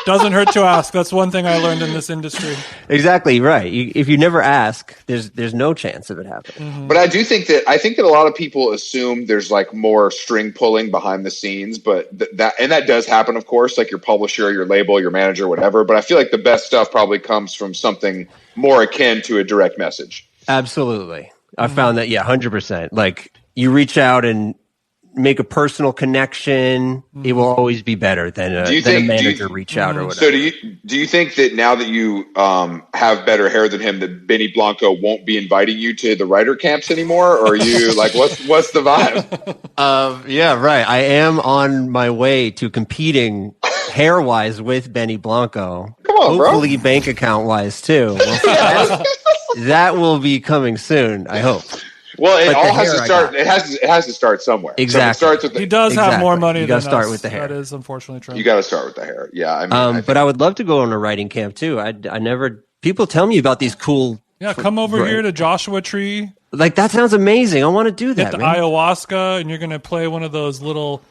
Doesn't hurt to ask. That's one thing I learned in this industry. Exactly right. If you never ask, there's no chance of it happening. Mm-hmm. But I think that a lot of people assume there's like more string pulling behind the scenes, but that does happen, of course, like your publisher, your label, your manager, whatever. But I feel like the best stuff probably comes from something more akin to a direct message. Absolutely. I found that, 100%. Like you reach out and make a personal connection, it will always be better than a manager reach out or whatever. So do you think that now that you have better hair than him, that Benny Blanco won't be inviting you to the writer camps anymore? Or are you like, what's the vibe? Yeah, right. I am on my way to competing hair-wise with Benny Blanco. Come on, hopefully bro. bank account-wise too. That will be coming soon, I hope. Well, it all has to start. It has to start somewhere. Exactly. So it starts with he does have more money. You got to start with the hair. That is unfortunately true. You got to start with the hair. Yeah, I mean, but I would love to go on a writing camp too. I never. People tell me about these cool. Yeah, come over here to Joshua Tree. Like that sounds amazing. I want to do that. Get the ayahuasca, and you're going to play one of those little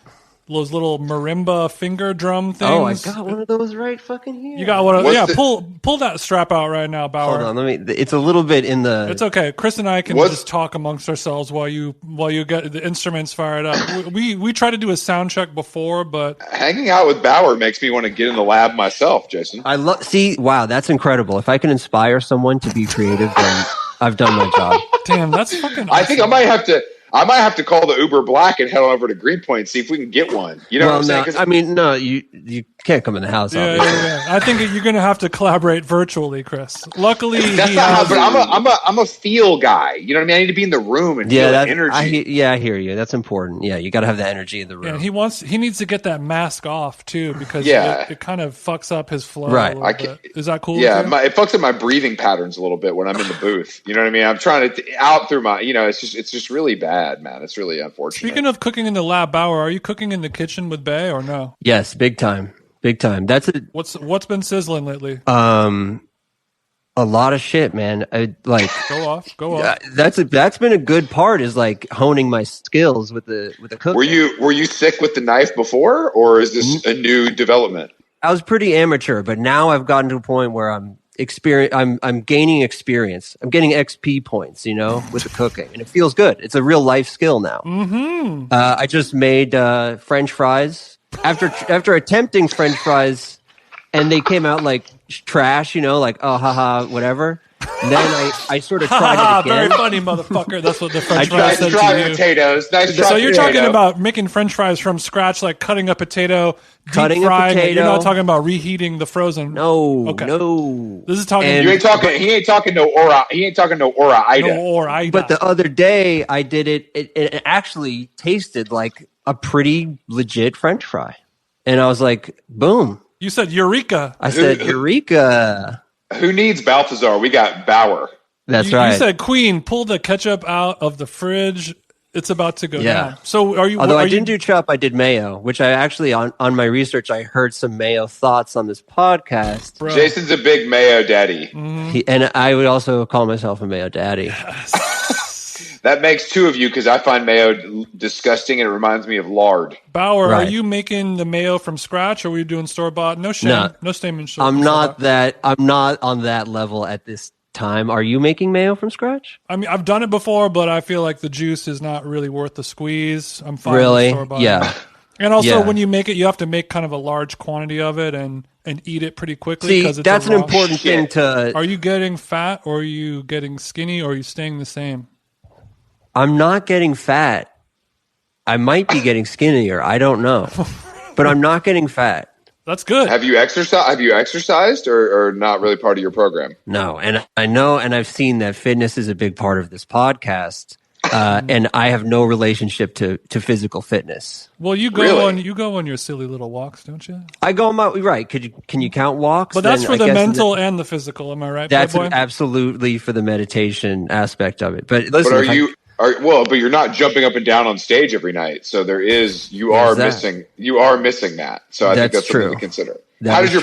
marimba finger drum things. Oh, I got one of those right fucking here. You got one of pull that strap out right now, Baauer. Hold on, it's a little bit in the. It's okay. Chris and I can just talk amongst ourselves while you get the instruments fired up. We tried to do a sound check before, but hanging out with Baauer makes me want to get in the lab myself, Jason. Wow, that's incredible. If I can inspire someone to be creative, then I've done my job. Damn, that's fucking awesome. I think I might have to call the Uber Black and head on over to Greenpoint and see if we can get one. You know what I'm saying? No, you can't come in the house. Yeah. I think you're going to have to collaborate virtually, Chris. Luckily, that's not how. But I'm a feel guy. You know what I mean? I need to be in the room and feel that energy. I hear you. That's important. Yeah, you got to have the energy in the room. Yeah, he needs to get that mask off too because it kind of fucks up his flow. Right. Is that cool? Yeah, it fucks up my breathing patterns a little bit when I'm in the booth. You know what I mean? I'm trying to out through my. It's just really bad, man. It's really unfortunate. Speaking of cooking in the lab, Baauer, are you cooking in the kitchen with Bay or no? Yes, big time. That's it. What's been sizzling lately? A lot of shit, man. Go off. That's been a good part is like honing my skills with the cooking. Were you sick with the knife before, or is this a new development? I was pretty amateur, but now I've gotten to a point where I'm gaining experience. I'm getting XP points, with the cooking, and it feels good. It's a real life skill now. Mm-hmm. I just made French fries after attempting French fries, and they came out like trash. Like oh haha whatever. And then I sort of tried it again. Very funny, motherfucker. That's what the French fries said to you. Potatoes. So you're talking about making French fries from scratch, like cutting a potato, deep frying it. You're not talking about reheating the frozen. No, okay. No. This is talking. You ain't talking. He ain't talking no aura. He ain't talking no aura ida. No aura ida. But the other day I did it. It actually tasted like a pretty legit French fry, and I was like, boom. You said eureka. I said eureka. Who needs Balthazar? We got Baauer. That's right. You said, Queen, pull the ketchup out of the fridge. It's about to go down. So are you? Although I didn't do chop, I did mayo, which I actually on my research I heard some mayo thoughts on this podcast. Bro. Jason's a big mayo daddy, and I would also call myself a mayo daddy. That makes two of you because I find mayo disgusting and it reminds me of lard. Baauer, are you making the mayo from scratch or are we doing store bought? No shame. No shame in I'm not on that level at this time. Are you making mayo from scratch? I mean, I've done it before, but I feel like the juice is not really worth the squeeze. I'm fine really? with store bought. Yeah. And also, when you make it, you have to make kind of a large quantity of it and eat it pretty quickly. See, that's an important thing to. Are you getting fat or are you getting skinny or are you staying the same? I'm not getting fat. I might be getting skinnier. I don't know, but I'm not getting fat. That's good. Have you exercised or not really part of your program? No, and I know, and I've seen that fitness is a big part of this podcast. And I have no relationship to physical fitness. Well, you go on your silly little walks, don't you? I go on my right. Can you count walks? But that's for the mental and the physical. Am I right? That's absolutely for the meditation aspect of it. But listen, but you're not jumping up and down on stage every night. So you are missing that. So I think that's something to consider. How does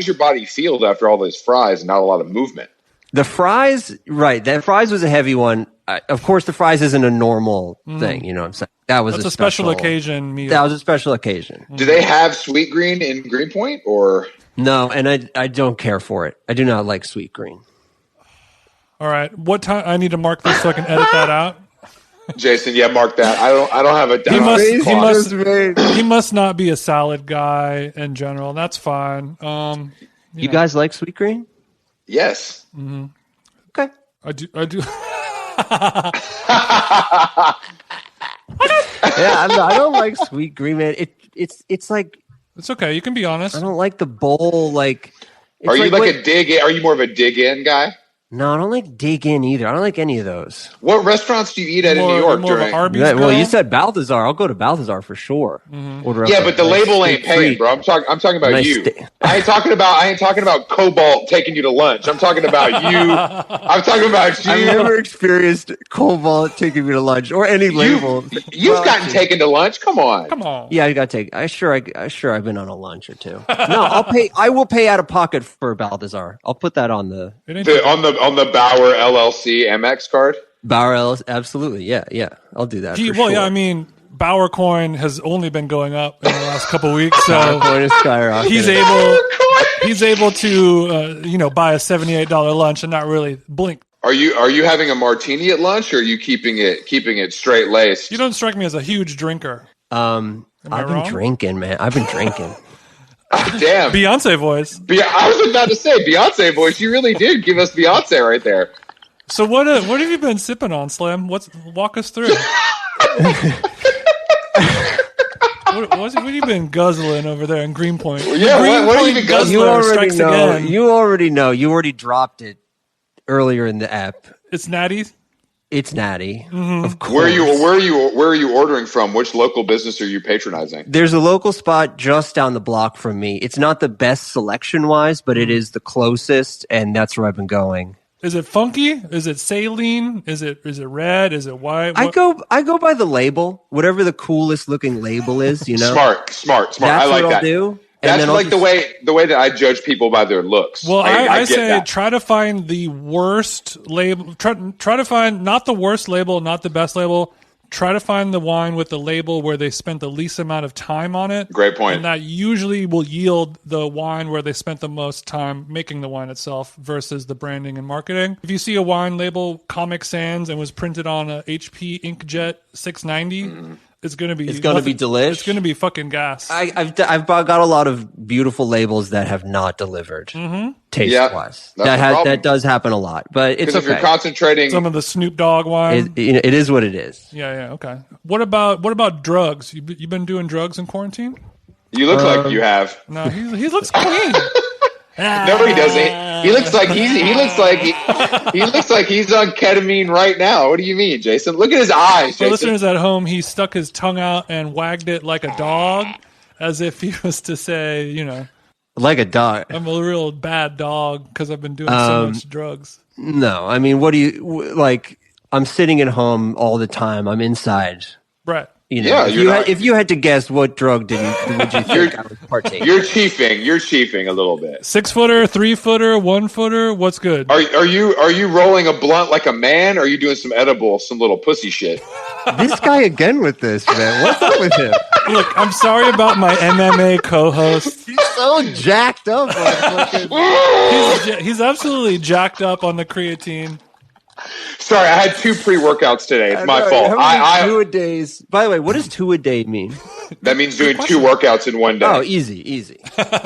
your body feel after all those fries and not a lot of movement? The fries, right? That fries was a heavy one. Of course, the fries isn't a normal thing. You know what I'm saying? That's a special occasion meal. That was a special occasion. Do they have sweet green in Greenpoint or? No, and I don't care for it. I do not like sweet green. All right. What time? I need to mark this so I can edit that out. Jason, yeah, mark that. I don't have a. He must not be a salad guy in general. That's fine. You guys like sweet green? Yes. Mm-hmm. Okay. I do. Yeah, I don't like sweet green, man. It's like it's okay. You can be honest. I don't like the bowl. Like, are you like a dig in? Are you more of a dig in guy? No, I don't like dig in either. I don't like any of those. What restaurants do you eat at in New York during? Well, you said Balthazar. I'll go to Balthazar for sure. Mm-hmm. Yeah, but the label ain't paying, bro. I'm talking about you. I ain't talking about Cobalt taking you to lunch. I'm talking about you. I'm talking about you. I've never experienced Cobalt taking me to lunch or any label. You've gotten taken to lunch. Come on. Yeah, I got taken. I sure I've been on a lunch or two. No, I will pay out of pocket for Balthazar. I'll put that on the Baauer LLC Amex card. Baauer LLC, absolutely. Yeah. I'll do that. Sure. Yeah, I mean, Baauer coin has only been going up in the last couple of weeks, so Baauer coin is skyrocketing. he's able to buy a $78 lunch and not really blink. Are you having a martini at lunch, or are you keeping it straight laced? You don't strike me as a huge drinker. I've been drinking, man. I've been drinking. Damn. Beyonce voice. I was about to say Beyonce voice. You really did give us Beyonce right there. So what have you been sipping on, Slim? Walk us through. What have you been guzzling over there in Greenpoint? Yeah, what have you been guzzling? You already know. You already dropped it earlier in the app. It's Natty. It's Natty, of course. Where are you ordering from? Which local business are you patronizing? There's a local spot just down the block from me. It's not the best selection-wise, but it is the closest, and that's where I've been going. Is it funky? Is it saline? Is it red? Is it white? I go by the label, whatever the coolest looking label is. Smart. That's I like what that. I'll do. That's like the way that I judge people by their looks. Well, I say that. Try to find the worst label. Try to find not the worst label, not the best label. Try to find the wine with the label where they spent the least amount of time on it. Great point. And that usually will yield the wine where they spent the most time making the wine itself versus the branding and marketing. If you see a wine label Comic Sans and was printed on a HP Inkjet 690, it's going to be delish. It's going to be fucking gas. I've got a lot of beautiful labels that have not delivered taste wise. That does happen a lot, but it's okay. If you're concentrating, some of the Snoop Dogg wine, it is what it is. Yeah, okay. What about drugs? You been doing drugs in quarantine? You look like you have. No, he looks clean. No, he doesn't. He looks like he's on ketamine right now. What do you mean, Jason? Look at his eyes. For listeners at home, he stuck his tongue out and wagged it like a dog, as if he was to say, like a dog. I'm a real bad dog because I've been doing so much drugs. No, I mean, what do you like? I'm sitting at home all the time. I'm inside. Right. If you had to guess, what drug would you think I would partake? You're chiefing a little bit. 6-footer, 3-footer, 1-footer. What's good? Are you rolling a blunt like a man? Or are you doing some little pussy shit? This guy again with this, man. What's up with him? Look, I'm sorry about my MMA co-host. He's so jacked up. He's absolutely jacked up on the creatine. Sorry, I had 2 pre-workouts today. It's my fault. Two-a-days. By the way, what does 2-a-day mean? That means doing 2 workouts in one day. Oh, easy. So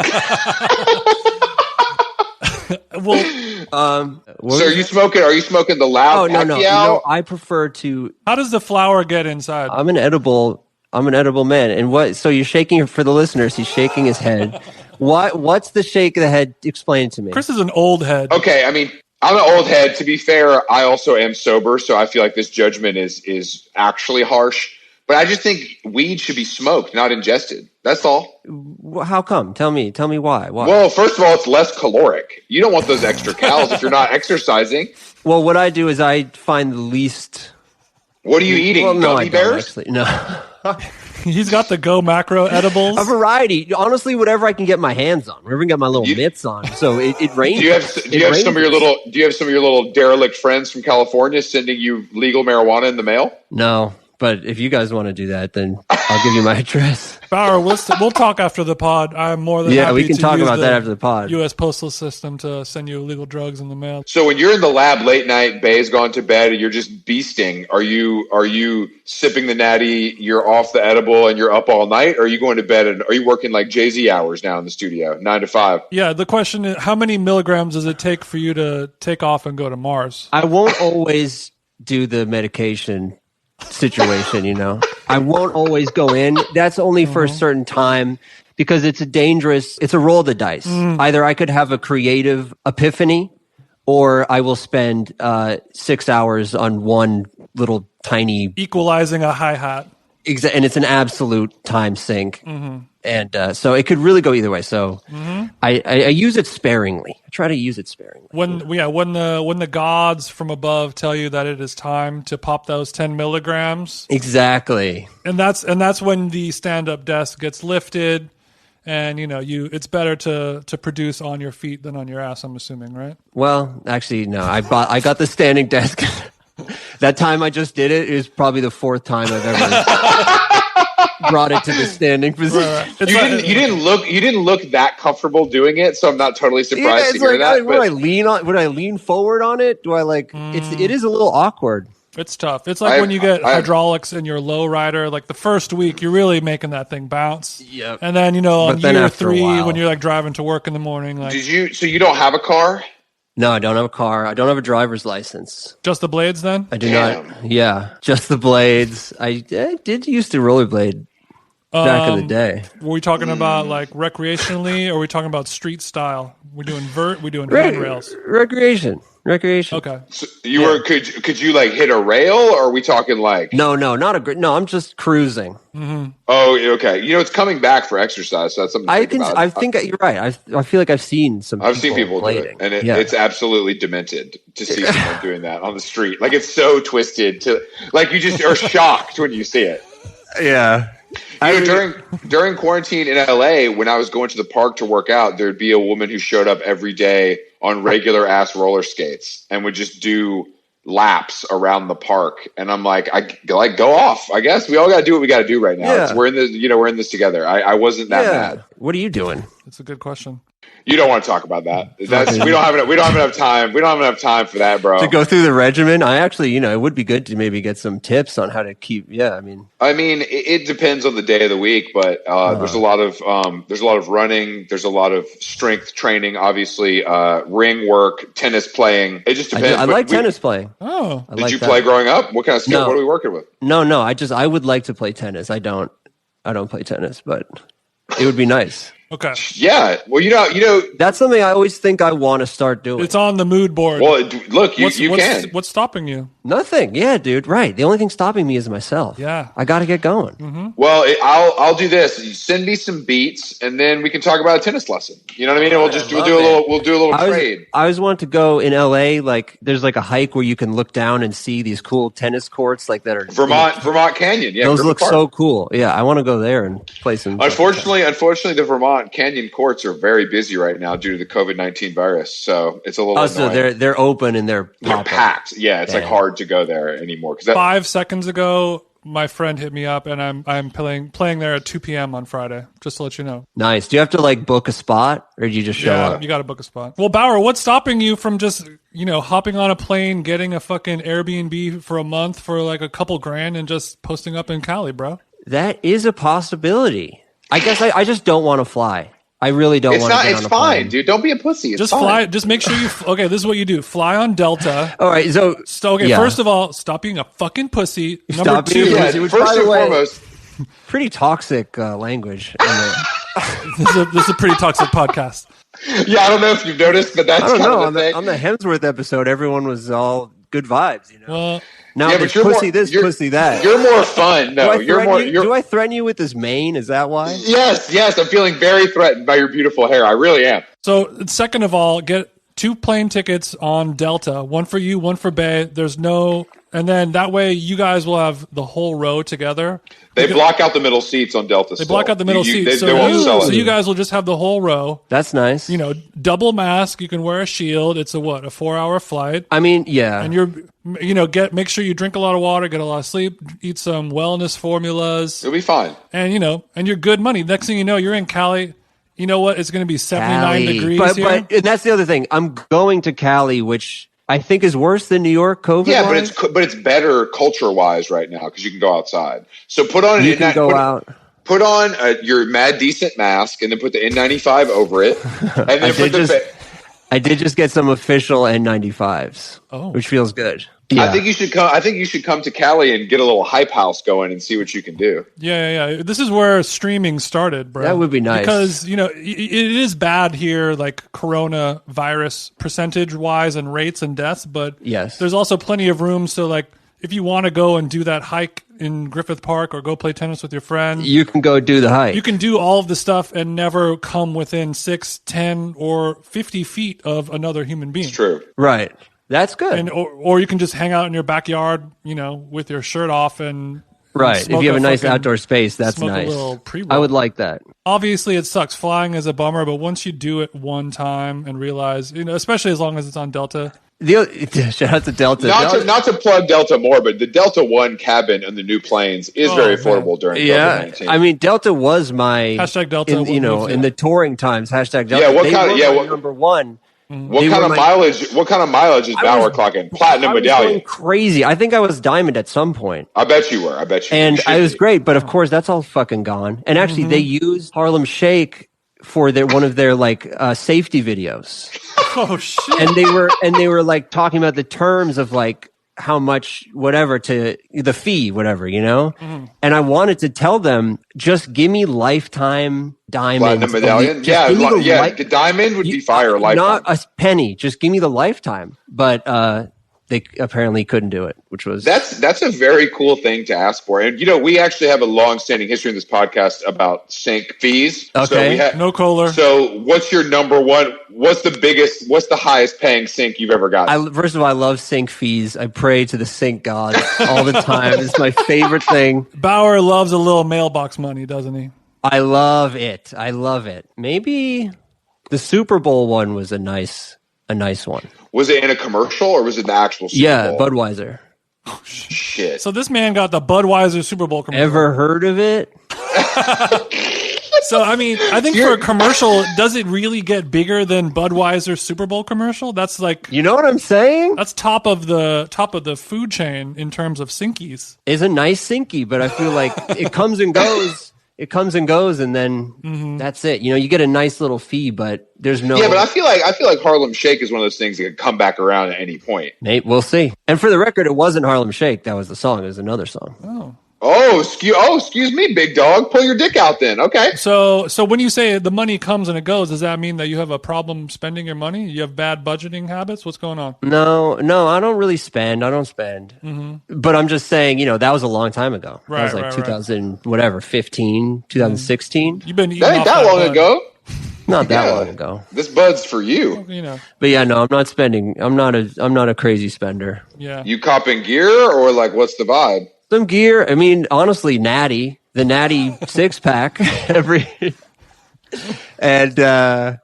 are you smoking the loud? Oh no. I prefer to. How does the flower get inside? I'm an edible man. And what? So you're shaking for the listeners. He's shaking his head. What's the shake of the head? Explain it to me. Chris is an old head. Okay, I mean, I'm an old head. To be fair, I also am sober, so I feel like this judgment is actually harsh. But I just think weed should be smoked, not ingested. That's all. How come? Tell me why. Well, first of all, it's less caloric. You don't want those extra calories if you're not exercising. Well, what I do is I find the least. What are you eating? Well, no, Gummy bears? Actually. No. He's got the Go Macro edibles. A variety. Honestly, whatever I can get my hands on. Whatever I can get my little mitts on. So it ranges. Do you have some of your little derelict friends from California sending you legal marijuana in the mail? No. But if you guys want to do that, then I'll give you my address. Baauer, we'll talk after the pod. I'm more than happy we can to talk use about that after the pod. U.S. Postal System to send you illegal drugs in the mail. So when you're in the lab late night, Bay's gone to bed, and you're just beasting, are you sipping the natty, you're off the edible, and you're up all night? Or are you going to bed, and are you working like Jay-Z hours now in the studio, 9 to 5? Yeah, the question is, how many milligrams does it take for you to take off and go to Mars? I won't always do the medication situation, I won't always go in. That's only for a certain time because it's a roll of the dice. Either I could have a creative epiphany or I will spend 6 hours on one little tiny equalizing a hi-hat. And it's an absolute time sink. And so it could really go either way. So I use it sparingly. I try to use it sparingly. When the gods from above tell you that it is time to pop those 10 milligrams. Exactly. And that's when the stand-up desk gets lifted. And it's better to produce on your feet than on your ass, I'm assuming, right? Well, actually, no. I got the standing desk. That time I just did it is probably the fourth time I've ever brought it to the standing position. Right. You didn't look that comfortable doing it, so I'm not totally surprised to hear that. Would I lean forward on it? Do I it is a little awkward. It's tough. It's like when you get hydraulics in your low rider, like the first week, you're really making that thing bounce. Yep. And then, on year 3, when you're like driving to work in the morning, like. So you don't have a car? No, I don't have a car. I don't have a driver's license. Just the blades then? I do not. Yeah, just the blades. I did used to rollerblade back in the day. Were we talking about like recreationally, or are we talking about street style? We're doing we're doing handrails. Recreation. Okay. So could you like hit a rail, or are we talking like? No, I'm just cruising. Mm-hmm. Oh, okay. It's coming back for exercise, so that's something to think about. I think you're right. I feel like I've seen people do it, and it's absolutely demented to see someone doing that on the street. Like it's so twisted like you just are shocked when you see it. Yeah. During quarantine in LA, when I was going to the park to work out, there'd be a woman who showed up every day on regular ass roller skates and would just do laps around the park. And I'm like, go off. I guess we all got to do what we got to do right now. Yeah. We're in this together. I wasn't that mad. What are you doing? That's a good question. You don't want to talk about that. We don't have enough time. We don't have enough time for that, bro. To go through the regimen, I actually, it would be good to maybe get some tips on how to keep. Yeah, I mean, it depends on the day of the week, but there's a lot of running. There's a lot of strength training, obviously, ring work, tennis playing. It just depends. I like tennis playing. Oh, did you play growing up? What kind of skill? No. What are we working with? No. I would like to play tennis. I don't play tennis, but it would be nice. Okay. Yeah. Well, that's something I always think I want to start doing. It's on the mood board. Well, look, you can. What's stopping you? Nothing. Yeah, dude. Right. The only thing stopping me is myself. Yeah. I got to get going. Mm-hmm. Well, I'll do this. Send me some beats, and then we can talk about a tennis lesson. You know what I mean? And we'll do a little trade. I always want to go in LA. Like, there's like a hike where you can look down and see these cool tennis courts, like that are Vermont Canyon. Yeah, those Griffith look Park. so cool. Yeah, I want to go there and play some. Unfortunately, the Vermont Canyon courts are very busy right now due to the COVID-19 virus. So it's a little. Oh, so they're open and they're packed. Yeah, it's like hard to go there anymore. 5 seconds ago, my friend hit me up, and I'm playing there at 2 p.m. on Friday. Just to let you know. Nice. Do you have to like book a spot, or do you just show up? You got to book a spot. Well, Baauer, what's stopping you from just hopping on a plane, getting a fucking Airbnb for a month for like a couple grand, and just posting up in Cali, bro? That is a possibility. I guess I just don't want to fly. I really don't want to get on a It's plane. fine, dude. Don't be a pussy. It's just fine. fly. Just make sure you. Okay, this is what you do. Fly on Delta. All right. First of all, stop being a fucking pussy. Number Stop 2, being a Yeah, pussy, which, first by and the way, foremost. pretty toxic language. this is a pretty toxic podcast. Yeah, I don't know if you've noticed, but that's I don't kind know. of the thing. On the Hemsworth episode, everyone was all good vibes. Well, now yeah, there's but pussy this, pussy that. You're more fun. No, do I threaten you with this mane? Is that why? Yes. I'm feeling very threatened by your beautiful hair. I really am. So, second of all, get 2 plane tickets on Delta. One for you, one for Bay. There's no And then that way you guys will have the whole row together. They block out the middle seats on Delta. They block out the middle seats. They won't sell it. So you guys will just have the whole row. That's nice. You know, double mask. You can wear a shield. It's a 4-hour flight. I mean, yeah. And make sure you drink a lot of water, get a lot of sleep, eat some wellness formulas. It'll be fine. And, and you're good money. Next thing you know, you're in Cali. You know what? It's going to be 79 degrees here. But and that's the other thing. I'm going to Cali, which I think is worse than New York COVID. Yeah, but it's better culture wise right now because you can go outside. So put on Put on your mad decent mask and then put the N95 over it, and then I did just get some official N95s, which feels good. Yeah. I think you should come to Cali and get a little hype house going and see what you can do. Yeah. This is where streaming started, bro. That would be nice because it is bad here, like coronavirus percentage wise and rates and deaths. But yes, there's also plenty of room. So like, if you want to go and do that hike in Griffith Park or go play tennis with your friend, you can go do the hike. You can do all of the stuff and never come within 6, 10, or 50 feet of another human being. It's true, right? That's good. Or you can just hang out in your backyard, with your shirt off and right. If you have a nice outdoor space, that's nice. I would like that. Obviously, it sucks. Flying is a bummer, but once you do it one time and realize, especially as long as it's on Delta. Shout out to Delta. Not to plug Delta more, but the Delta One cabin on the new planes is very affordable during COVID-19. I mean, Delta was my hashtag Delta. In the touring times, hashtag Delta. Yeah, number one. What kind of mileage is Baauer clocking? Platinum medallion. Going crazy. I think I was diamond at some point. I bet you were. And I was great, but of course that's all fucking gone. And actually, they used Harlem Shake for one of their safety videos. Oh shit! And they were like talking about the terms of like how much whatever to the fee, whatever, And I wanted to tell them, just give me lifetime diamond. Platinum medallion? The diamond would be fire lifetime. Not a penny. Just give me the lifetime. But they apparently couldn't do it, which was... That's a very cool thing to ask for. And, we actually have a long-standing history in this podcast about sync fees. Okay. So no Kohler. So what's your number one... What's the highest paying sync you've ever gotten? First of all, I love sync fees. I pray to the sync gods all the time. It's my favorite thing. Baauer loves a little mailbox money, doesn't he? I love it. Maybe the Super Bowl one was a nice one. Was it in a commercial or was it the actual Super Bowl? Budweiser. Oh, shit. So this man got the Budweiser Super Bowl commercial. Ever heard of it? So, I mean, I think for a commercial, does it really get bigger than Budweiser Super Bowl commercial? That's like... You know what I'm saying? That's top of the food chain in terms of sinkies. It's a nice sinky, but I feel like it comes and goes. It comes and goes, and then that's it. You get a nice little fee, but there's no... Yeah, but I feel like Harlem Shake is one of those things that can come back around at any point. Nate, we'll see. And for the record, it wasn't Harlem Shake. That was the song. It was another song. Excuse me, big dog. Pull your dick out then. Okay. So when you say the money comes and it goes, does that mean that you have a problem spending your money? You have bad budgeting habits? What's going on? No, I don't really spend. I don't spend. But I'm just saying, that was a long time ago. Right, that was like 2015, 2016. You've been eating that ain't that long ago. Not that long ago. This bud's for you. But yeah, no, I'm not spending. I'm not a crazy spender. Yeah. You copping gear or what's the vibe? Some gear. I mean, honestly, the Natty six pack and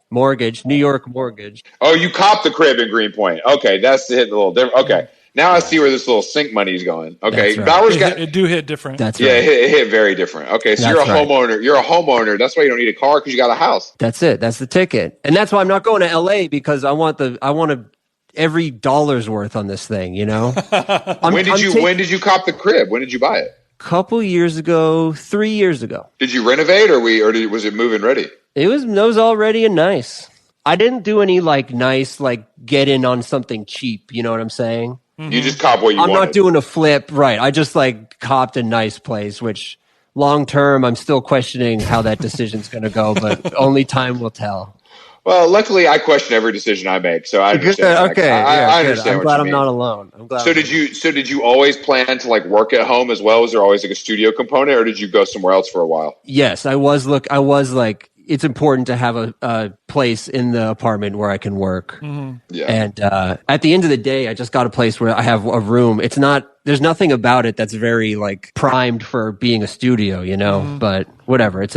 mortgage, New York mortgage. Oh, you copped the crib in Greenpoint. Okay, that's hitting a little different. Okay, now I see where this little sync money is going. Okay, Baauer's it do hit different. That's right. Yeah, it hit very different. Okay, so you're a homeowner. You're a homeowner. That's why you don't need a car because you got a house. That's it. That's the ticket, and that's why I'm not going to LA because I want every dollar's worth on this thing, When did you cop the crib? When did you buy it? Couple years ago, 3 years ago. Did you renovate was it move-in ready? It was already a nice. I didn't do any nice get in on something cheap, you know what I'm saying? You just cop what you wanted. I'm not doing a flip, right. I just copped a nice place, which long term I'm still questioning how that decision's going to go, but only time will tell. Well, luckily, I question every decision I make, so I understand. Okay, I understand. I'm glad I'm not alone. Did you always plan to work at home as well? Was there always a studio component, or did you go somewhere else for a while? Yes, I was it's important to have a place in the apartment where I can work. Yeah. And at the end of the day, I just got a place where I have a room. There's nothing about it that's very like primed for being a studio, you know. But whatever, it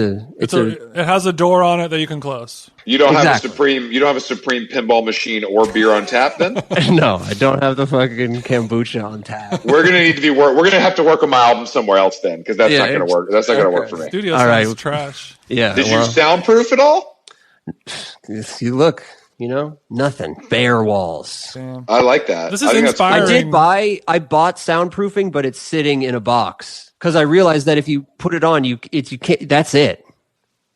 has a door on it that you can close. You don't have a Supreme pinball machine or beer on tap, then? No, I don't have the fucking kombucha on tap. We're gonna have to work on my album somewhere else then, because that's not gonna work. That's not gonna work for me. Studio sounds trash. Yeah. Did you soundproof at all? You look. You know, nothing. Bare walls. Damn. I like that. This is inspiring. I bought soundproofing, but it's sitting in a box because I realized that if you put it on, you can't. That's it.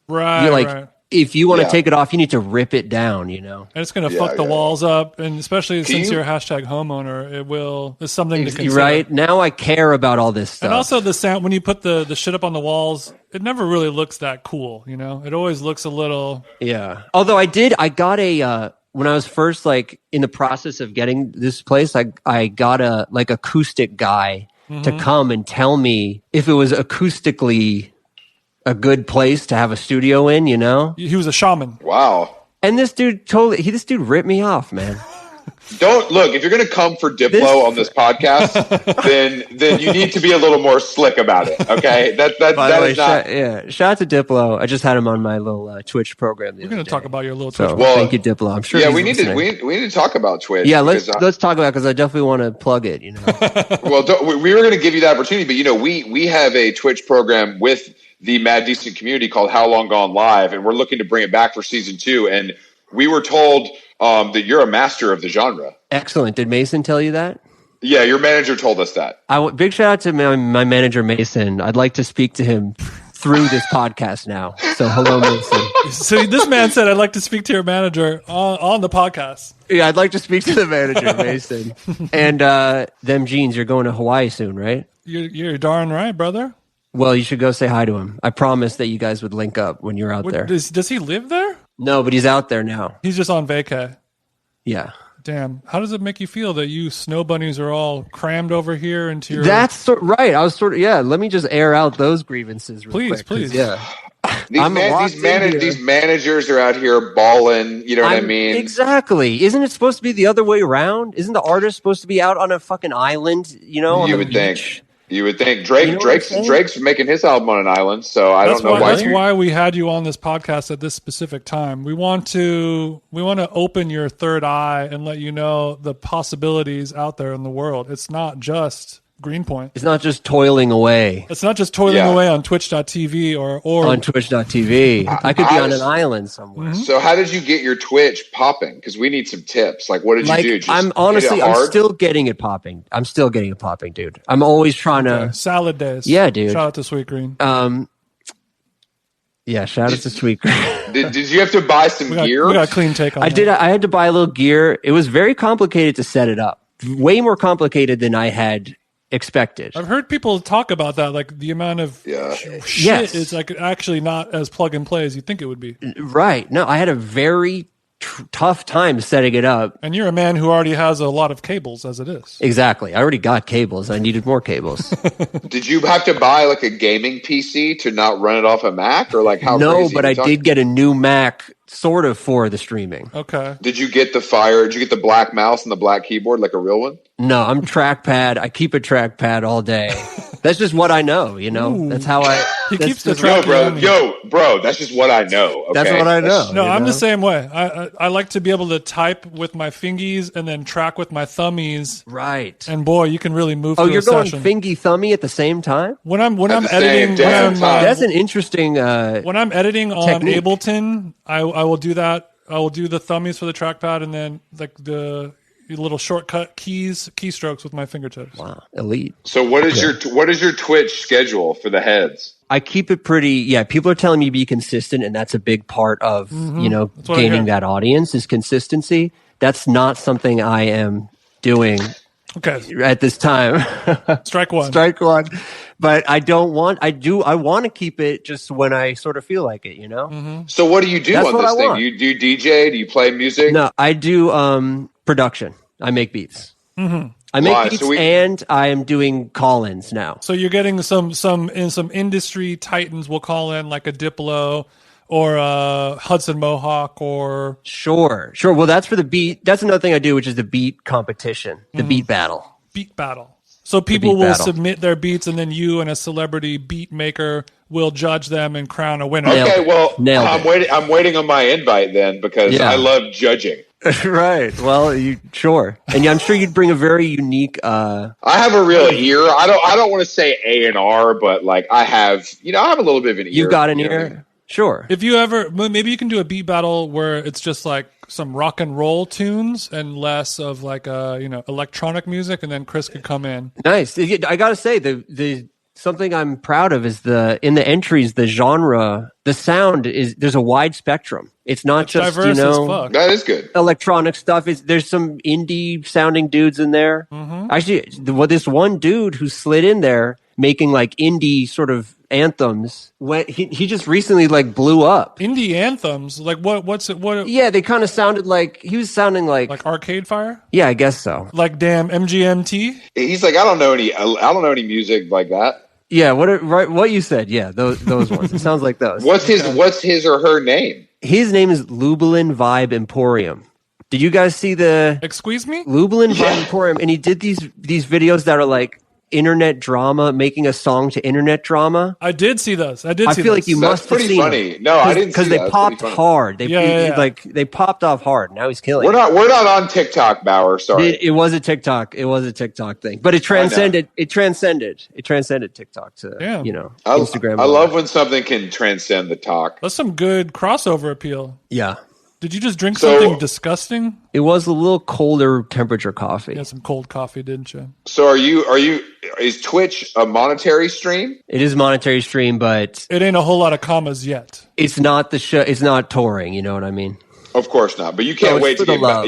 Right. Right. If you want to take it off, you need to rip it down. You know, and it's going to fuck the walls up, and especially since you're a hashtag homeowner, it's something to consider. Right now, I care about all this stuff, and also the sound when you put the shit up on the walls. It never really looks that cool, you know? It always looks a little... Yeah. Although I got when I was first like in the process of getting this place, I got a like acoustic guy to come and tell me if it was acoustically a good place to have a studio in, you know? He was a shaman. Wow. And this dude ripped me off, man. Don't look, if you're going to come for Diplo on this podcast, then you need to be a little more slick about it. Okay, that is not. Shout out to Diplo. I just had him on my little Twitch program. We're going to talk about your little Twitch. Well, thank you, Diplo. I'm sure. Yeah, we need to talk about Twitch. Yeah, let's talk about it because I definitely want to plug it. You know. Well, we were going to give you the opportunity, but you know, we have a Twitch program with the Mad Decent community called How Long Gone Live, and we're looking to bring it back for season 2. And we were told that you're a master of the genre. Excellent. Did Mason tell you that? Yeah, your manager told us that. Big shout out to my manager, Mason. I'd like to speak to him through this podcast now. So hello, Mason. So this man said, I'd like to speak to your manager on the podcast. Yeah, I'd like to speak to the manager, Mason. And them jeans, you're going to Hawaii soon, right? You're darn right, brother. Well, you should go say hi to him. I promised that you guys would link up when you're out there. Does he live there? No, but he's out there now. He's just on vacay. Yeah. Damn. How does it make you feel that you snow bunnies are all crammed over here into your... That's right. I was let me just air out those grievances real quick. Please. Yeah. These managers are out here balling, you know what I mean? Exactly. Isn't it supposed to be the other way around? Isn't the artist supposed to be out on a fucking island, you know, on the beach? You would think Drake's making his album on an island, so I don't know why. That's why we had you on this podcast at this specific time. We want to open your third eye and let you know the possibilities out there in the world. It's not just Greenpoint. It's not just toiling away. It's not just toiling away on Twitch.tv or on Twitch.tv. I could be on an island somewhere. Mm-hmm. So how did you get your Twitch popping? Because we need some tips. Like, what did you do? I'm still getting it popping. Dude. I'm always trying to salad days. Yeah, dude. Shout out to Sweet Green. Yeah, shout out to Sweet Green. Did you have to buy some gear? We got a clean take on that. I had to buy a little gear. It was very complicated to set it up. Way more complicated than I had expected. I've heard people talk about that, like the amount of shit is like actually not as plug and play as you think it would be. Right. No, I had a very tough time setting it up. And you're a man who already has a lot of cables as it is. Exactly. I already got cables. I needed more cables. Did you have to buy like a gaming PC to not run it off a Mac, or like how? No, but I did get a new Mac sort of for the streaming. Okay. Did you get the black mouse and the black keyboard like a real one? No, I'm trackpad. I keep a trackpad all day. That's just what I know, you know? Ooh. That's how he keeps the trackpad. Bro, that's just what I know. Okay? That's what I know. No, I'm the same way. I like to be able to type with my fingies and then track with my thummies. Right. And boy, you can really move. Oh, through you're going session. fingy thummy at the same time? When I'm editing, that's an interesting. When I'm editing on technique. Ableton, I will do that. I will do the thummies for the trackpad and then like the little shortcut keystrokes with my fingertips. Wow, elite. So what is your Twitch schedule for the heads? I keep it pretty. Yeah, people are telling me to be consistent, and that's a big part of gaining that audience is consistency. That's not something I am doing. Okay. At this time. Strike one. But I want to keep it just when I sort of feel like it, you know? Mm-hmm. So what do you do on this thing? Do you DJ? Do you play music? No, I do production. I make beats. Mm-hmm. I make beats and I am doing call-ins now. So you're getting some industry titans will call in like a Diplo or Hudson Mohawk or Sure. Well, that's for the beat. That's another thing I do, which is the beat competition, the beat battle. beat battle. So people will battle. submit their beats, and then you and a celebrity beat maker will judge them and crown a winner. Nailed Okay, it. well, Nailed I'm it. waiting. I'm waiting on my invite then because Yeah. I love judging. Right. Well, sure. And I'm sure you'd bring a very unique. I have a real ear. I don't want to say A&R, but like I have a little bit of an ear. You've got an you know what I ear. mean? Sure. If you ever, maybe you can do a beat battle where it's just like some rock and roll tunes and less of like electronic music, and then Chris could come in. Nice. I gotta say, the something I'm proud of is in the entries, the genre, the sound is there's a wide spectrum. It's not just diverse as fuck. That is good. electronic stuff. There's some indie sounding dudes in there. Mm-hmm. Actually, this one dude who slid in there making like indie sort of anthems. He just recently like blew up. Indie anthems, like what? Yeah, they kind of sounded like he was sounding like Arcade Fire, yeah, I guess so. like damn MGMT. He's like, I don't know any music like that. Yeah, what you said. Yeah, those ones. It sounds like those. What's his or her name? His name is Lublin Vibe Emporium. Did you guys see the Excuse me? Lublin Vibe Emporium? And he did these videos that are like internet drama, making a song to internet drama. I did see those. I feel like you must That's have pretty seen funny. them. No, I didn't see because that. they That's popped pretty funny. hard. Yeah. They popped off hard. Now he's killing. We're not on TikTok, Baauer. Sorry. It was a TikTok. It was a TikTok thing, but it transcended. It transcended TikTok to Instagram. I love when something can transcend the talk. That's some good crossover appeal. Yeah, Did you just drink So- something disgusting? it was a little colder temperature coffee. You had some cold coffee, didn't you? So is Twitch a monetary stream? It is monetary stream, but It ain't a whole lot of commas yet. it's not the show. It's not touring. You know what I mean? Of course not. But you No, can't it's wait for to the love.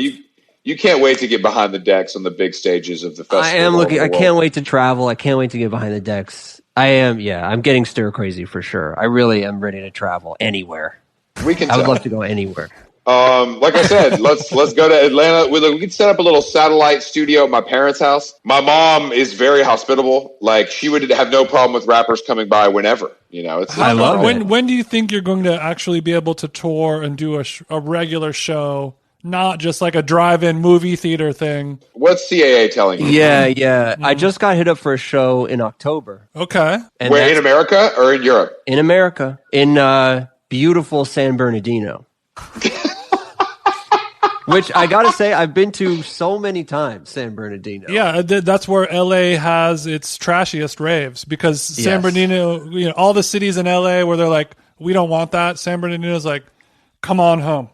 you can't wait to get behind the decks on the big stages of the festival. I am all looking. over I the can't world. wait to travel. I can't wait to get behind the decks. I am. Yeah, I'm getting stir crazy for sure. I really am ready to travel anywhere. We can. I would tell. love to go anywhere. Like I said, let's go to Atlanta. We can set up a little satellite studio at my parents' house. My mom is very hospitable. Like she would have no problem with rappers coming by whenever. I love it. When do you think you're going to actually be able to tour and do a regular show, not just like a drive-in movie theater thing? What's CAA telling you? Yeah. I just got hit up for a show in October. Okay. And Where in that's America or in Europe? in America, in beautiful San Bernardino. Which I gotta say, I've been to so many times, San Bernardino. Yeah, that's where LA has its trashiest raves because San Yes. Bernardino, all the cities in LA where they're like, we don't want that. San Bernardino's like, come on home.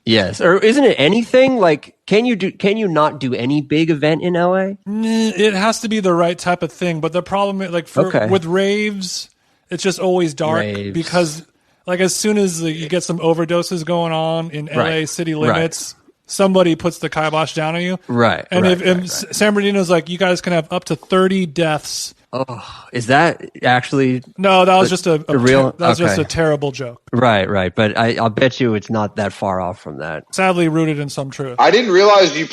Yes. Or isn't it anything? Like, can you not do any big event in LA? It has to be the right type of thing. But the problem is, like, with raves, it's just always dark Raves. because, like, as soon as you get some overdoses going on in LA Right. city limits, somebody puts the kibosh down on you. Right. And right, if San Bernardino's like, you guys can have up to 30 deaths. Oh, is that actually No, that was just a real- that was just okay. a terrible joke. right? But I'll bet you it's not that far off from that. Sadly rooted in some truth. I didn't realize you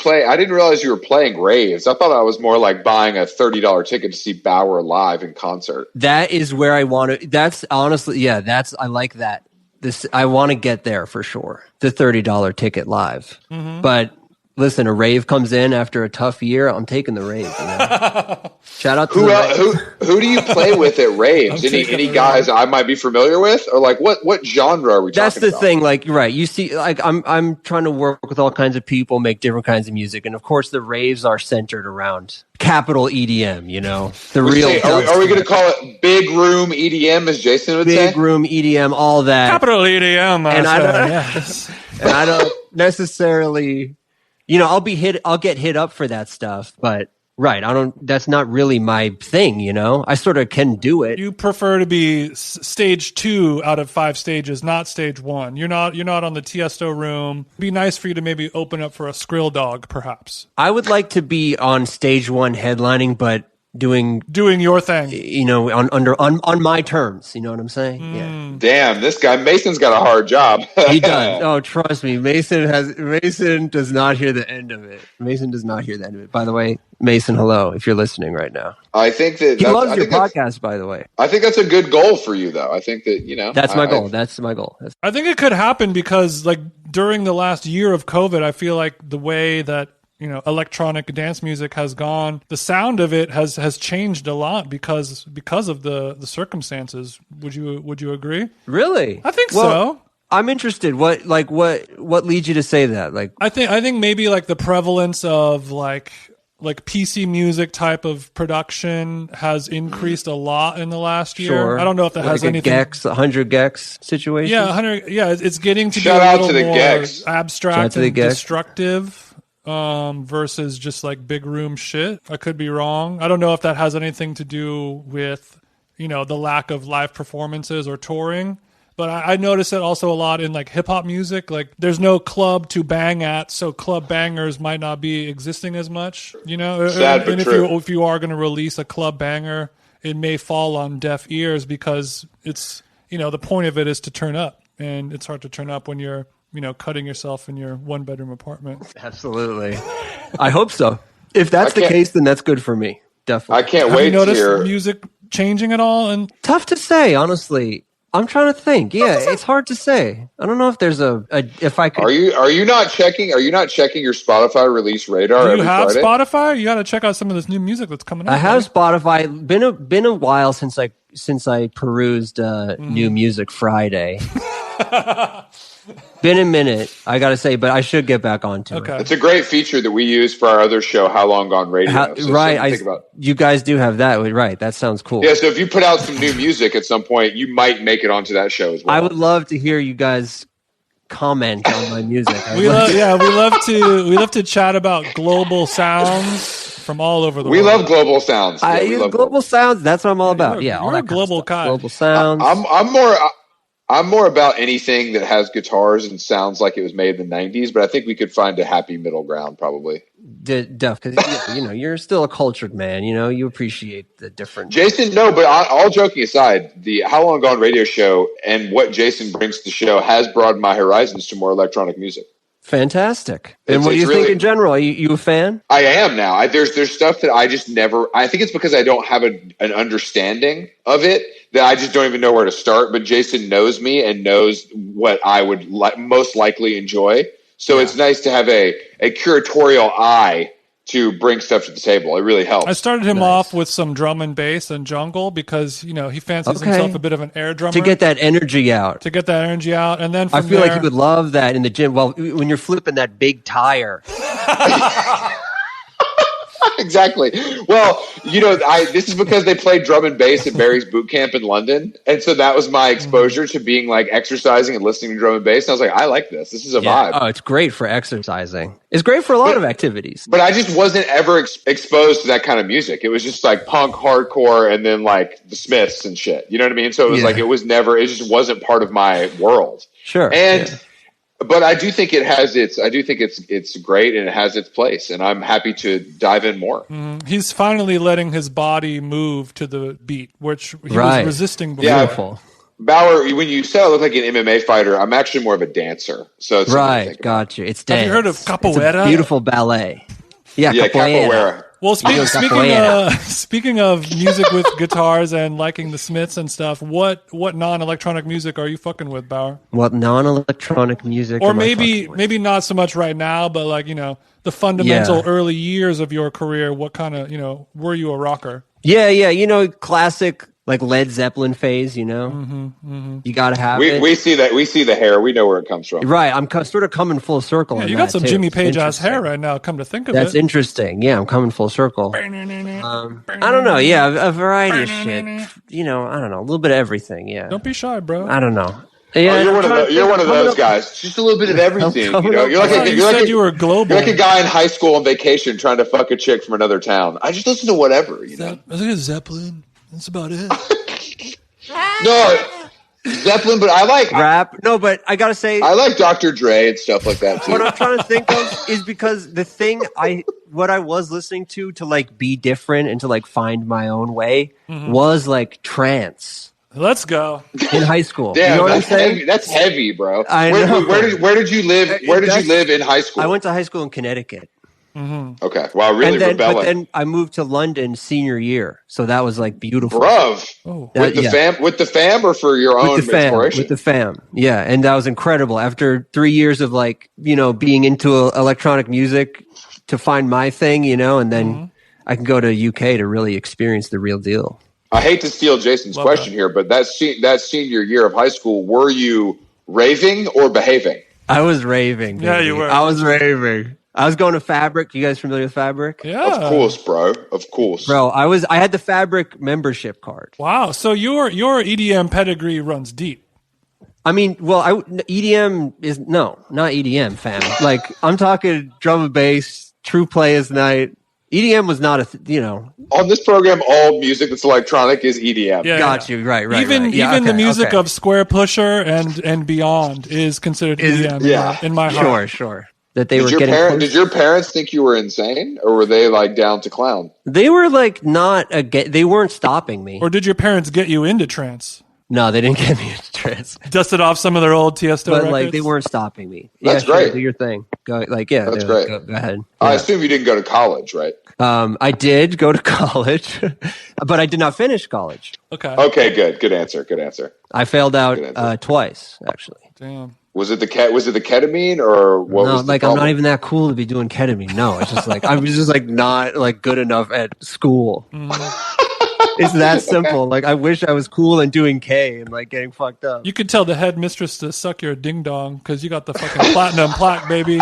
were playing raves. I thought I was more like buying a $30 ticket to see Baauer live in concert. That is where I want to. That's honestly, yeah. I like that. I want to get there for sure. The $30 ticket live. Mm-hmm. But listen, a rave comes in after a tough year. I'm taking the rave. Shout out to Who do you play with at raves? I'm taking Any the guys I might be familiar with, or like what genre are we That's talking the about? thing. Like, right. You see, like, I'm trying to work with all kinds of people, make different kinds of music. And of course, the raves are centered around capital EDM, the real. Are we going to call it big room EDM, as Jason would say? big room EDM, all that. Capital EDM. And I don't- yes. And I don't necessarily, I'll get hit up for that stuff, but right. That's not really my thing, I sort of can do it. You prefer to be stage 2 out of 5 stages, not stage 1. You're not on the Tiesto room. It'd be nice for you to maybe open up for a Skrill Dog, perhaps. I would like to be on stage 1 headlining, but doing your thing. On my terms. You know what I'm saying? Yeah. Damn, this guy Mason's got a hard job. He does. Oh, trust me, Mason does not hear the end of it. Mason does not hear the end of it. By the way, Mason, hello, if you're listening right now. I think that he loves your podcast. By the way, I think that's a good goal for you, though. I think that that's my goal. That's my goal. I think it could happen because, like, during the last year of COVID, I feel like the way that electronic dance music has gone, the sound of it has changed a lot because of the circumstances. Would you agree? Really? I think so. I'm interested. What leads you to say that? Like, I think maybe like the prevalence of like PC music type of production has increased a lot in the last year. Sure. I don't know if that has anything. 100 gex situation. Yeah, 100. Yeah, it's getting to Shout be a out little to the more gex. abstract and destructive. Versus just like big room shit. I could be wrong. I don't know if that has anything to do with, the lack of live performances or touring. But I notice it also a lot in like hip hop music. Like there's no club to bang at, so club bangers might not be existing as much. Sad, and but true. if you are going to release a club banger, it may fall on deaf ears because it's the point of it is to turn up, and it's hard to turn up when you're cutting yourself in your 1-bedroom apartment. Absolutely. I hope so. If that's the case, then that's good for me. Definitely. I can't Have wait you noticed to hear music changing at all? And tough to say, honestly. I'm trying to think. Yeah, it's hard to say. I don't know if there's if I could. Are you not checking your Spotify release radar? Do you have Friday? Spotify? You got to check out some of this new music that's coming out. I have Spotify. Been a while since I perused New Music Friday. Been a minute, I gotta say, but I should get back onto it. It's a great feature that we use for our other show, How Long Gone Radio. You guys do have that, right? That sounds cool. Yeah, so if you put out some new music at some point, you might make it onto that show as well. I would love to hear you guys comment on my music. we love to chat about global sounds from all over the world. We love global sounds. Global sounds. That's what I'm all about. You're all a that global guy. Global sounds. I'm more about anything that has guitars and sounds like it was made in the 90s, but I think we could find a happy middle ground probably. Duff, because you're still a cultured man. You appreciate the different. Jason, no, but all joking aside, the How Long Gone Radio show and what Jason brings to the show has broadened my horizons to more electronic music. Fantastic. And what do you think in general? Are you a fan? I am now. There's stuff that I just never. I think it's because I don't have an understanding of it that I just don't even know where to start. But Jason knows me and knows what I would most likely enjoy. So it's nice to have a curatorial eye to bring stuff to the table. It really helps. I started him off with some drum and bass and jungle because, he fancies himself a bit of an air drummer. To get that energy out. And then from I feel like he would love that in the gym. Well, when you're flipping that big tire. Exactly. Well, this is because they played drum and bass at Barry's boot camp in London. And so that was my exposure to being like exercising and listening to drum and bass. And I was like, I like this. This is a vibe. Oh, it's great for exercising. It's great for a lot of activities. But I just wasn't ever exposed to that kind of music. It was just like punk, hardcore, and then like the Smiths and shit. You know what I mean? So it was it just wasn't part of my world. Sure. But I do think it's great and it has its place, and I'm happy to dive in more. He's finally letting his body move to the beat, which he was resisting before. Beautiful. Baauer, when you said I look like an MMA fighter, I'm actually more of a dancer. So it's gotcha. It's dance. Have you heard of capoeira? It's a beautiful ballet. Yeah, capoeira. Well, speaking of music with guitars and liking the Smiths and stuff, what non-electronic music are you fucking with, Baauer? What non-electronic music? Or maybe not so much right now, but like the fundamental early years of your career. What kind of were you a rocker? Yeah. Classic. Like Led Zeppelin phase, You got to have it. We see that. We see the hair. We know where it comes from. Right. I'm sort of coming full circle. Yeah, you got some Jimmy Page ass hair right now. Come to think of That's interesting. Yeah, I'm coming full circle. I don't know. Yeah, a variety of shit. I don't know. A little bit of everything. Yeah. Don't be shy, bro. I don't know. Yeah, you're one of those guys. Just a little bit of everything. You were global. You're like a guy in high school on vacation trying to fuck a chick from another town. I just listen to whatever. I think it's Zeppelin. That's about it. No, Zeppelin, but I like rap. No, but I gotta say, I like Dr. Dre and stuff like that too. what I'm trying to think of is because the thing what I was listening to like be different and to like find my own way was like trance. Let's go. In high school. Damn, you know what I'm that's saying? heavy. That's heavy, bro. I know. Where did you live? Where did you live in high school? I went to high school in Connecticut. Okay. Wow, really rebelling. But then I moved to London senior year, so that was like beautiful. Bruv. With the fam or for your own exploration? With the fam. Yeah, and that was incredible. After 3 years of like, being into electronic music to find my thing, and then I can go to UK to really experience the real deal. I hate to steal Jason's question here, but that senior year of high school, were you raving or behaving? I was raving. Baby. Yeah, you were. I was raving. I was going to Fabric. You guys familiar with Fabric? Yeah. Of course, bro. Of course. Bro, I had the Fabric membership card. Wow. So your EDM pedigree runs deep. I mean, EDM is not EDM, fam. Like I'm talking drum and bass, True Players Night. EDM was not on this program, all music that's electronic is EDM. Yeah, Got you. Right. Even the music of Square Pusher and beyond is considered EDM in my heart. Sure. That they did your parents think you were insane, or were they like down to clown? They were like they weren't stopping me. Or did your parents get you into trance? No, they didn't get me into trance. Dusted off some of their old Tiesto records? Like they weren't stopping me. That's great. Do your thing. That's great. Go ahead. I assume you didn't go to college, right? I did go to college, but I did not finish college. Okay, good answer. I failed out twice, actually. Damn. Was it the ketamine or what? No, was the like problem? I'm not even that cool to be doing ketamine. No, it's just like I was just like not like good enough at school. It's that simple. Like I wish I was cool and doing K and like getting fucked up. You could tell the headmistress to suck your ding dong because you got the fucking platinum plaque, baby.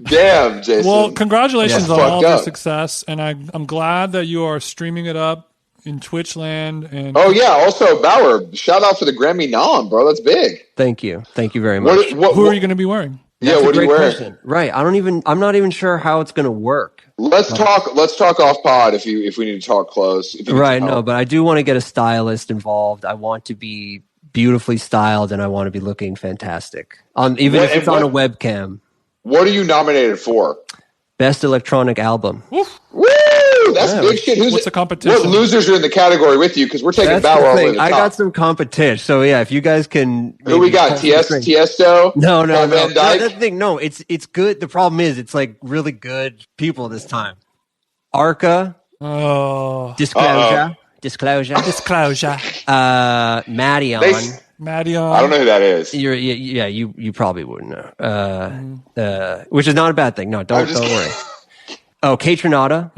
Damn, Jason. Well, congratulations on all your success, and I'm glad that you are streaming it up in Twitch land. And also Baauer, shout out for the Grammy nom, bro. That's big. Thank you very much. Who are you going to be wearing? That's what are you wearing? Question. Right. I'm not even sure how it's going to work. Let's talk off pod if we need to talk close. Right. No, but I do want to get a stylist involved. I want to be beautifully styled and I want to be looking fantastic. Even if it's on a webcam. What are you nominated for? Best electronic album. Woo! That's big shit. What's the competition? What losers are in the category with you? Because we're taking Baauer over the top. I got some competition. So yeah, if you guys can. Who we got? Tiesto? No. Van Dyke? No, that's the thing. No, it's good. The problem is it's like really good people this time. Arca. Oh. Disclosure. Madion. Madion. I don't know who that is. You probably wouldn't know. Which is not a bad thing. No, don't worry. Oh, Kate Renata.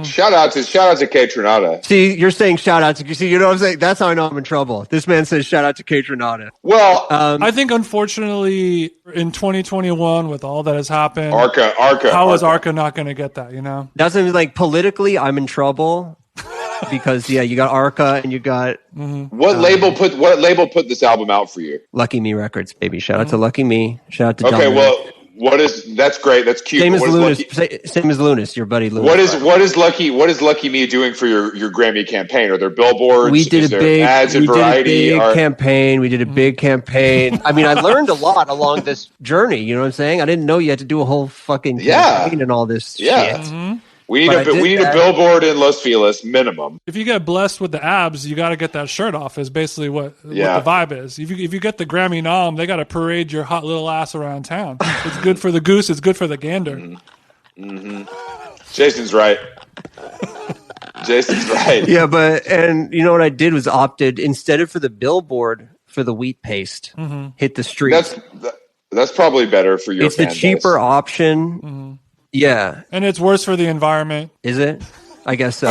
Shout out to Kate Renata. See, you're saying shout out to. See, you know what I'm saying? That's how I know I'm in trouble. This man says shout out to Kate Renata. Well, I think unfortunately in 2021 with all that has happened, Arca. How is Arca not going to get that? You know, that's like politically, I'm in trouble. Because you got Arca and you got what label put this album out for you? Lucky Me Records, baby. Shout out to Lucky Me. Shout out to Okay, John well, that's great. That's cute. Same as Lunas, your buddy Lunas. What is Lucky Me doing for your Grammy campaign? Are there billboards? We did ads and variety? Campaign. We did a big campaign. I mean, I learned a lot along this journey. You know what I'm saying? I didn't know you had to do a whole fucking campaign and all this shit. Mm-hmm. We need a billboard in Los Feliz minimum. If you get blessed with the abs, you got to get that shirt off. Is basically what the vibe is. If you get the Grammy nom, they got to parade your hot little ass around town. It's good for the goose. It's good for the gander. Mm-hmm. Jason's right. Yeah, and you know what I did was opted instead of for the billboard for the wheat paste. Hit the streets. That's probably better for your. It's the cheaper option. Yeah, and it's worse for the environment. Is it? I guess so.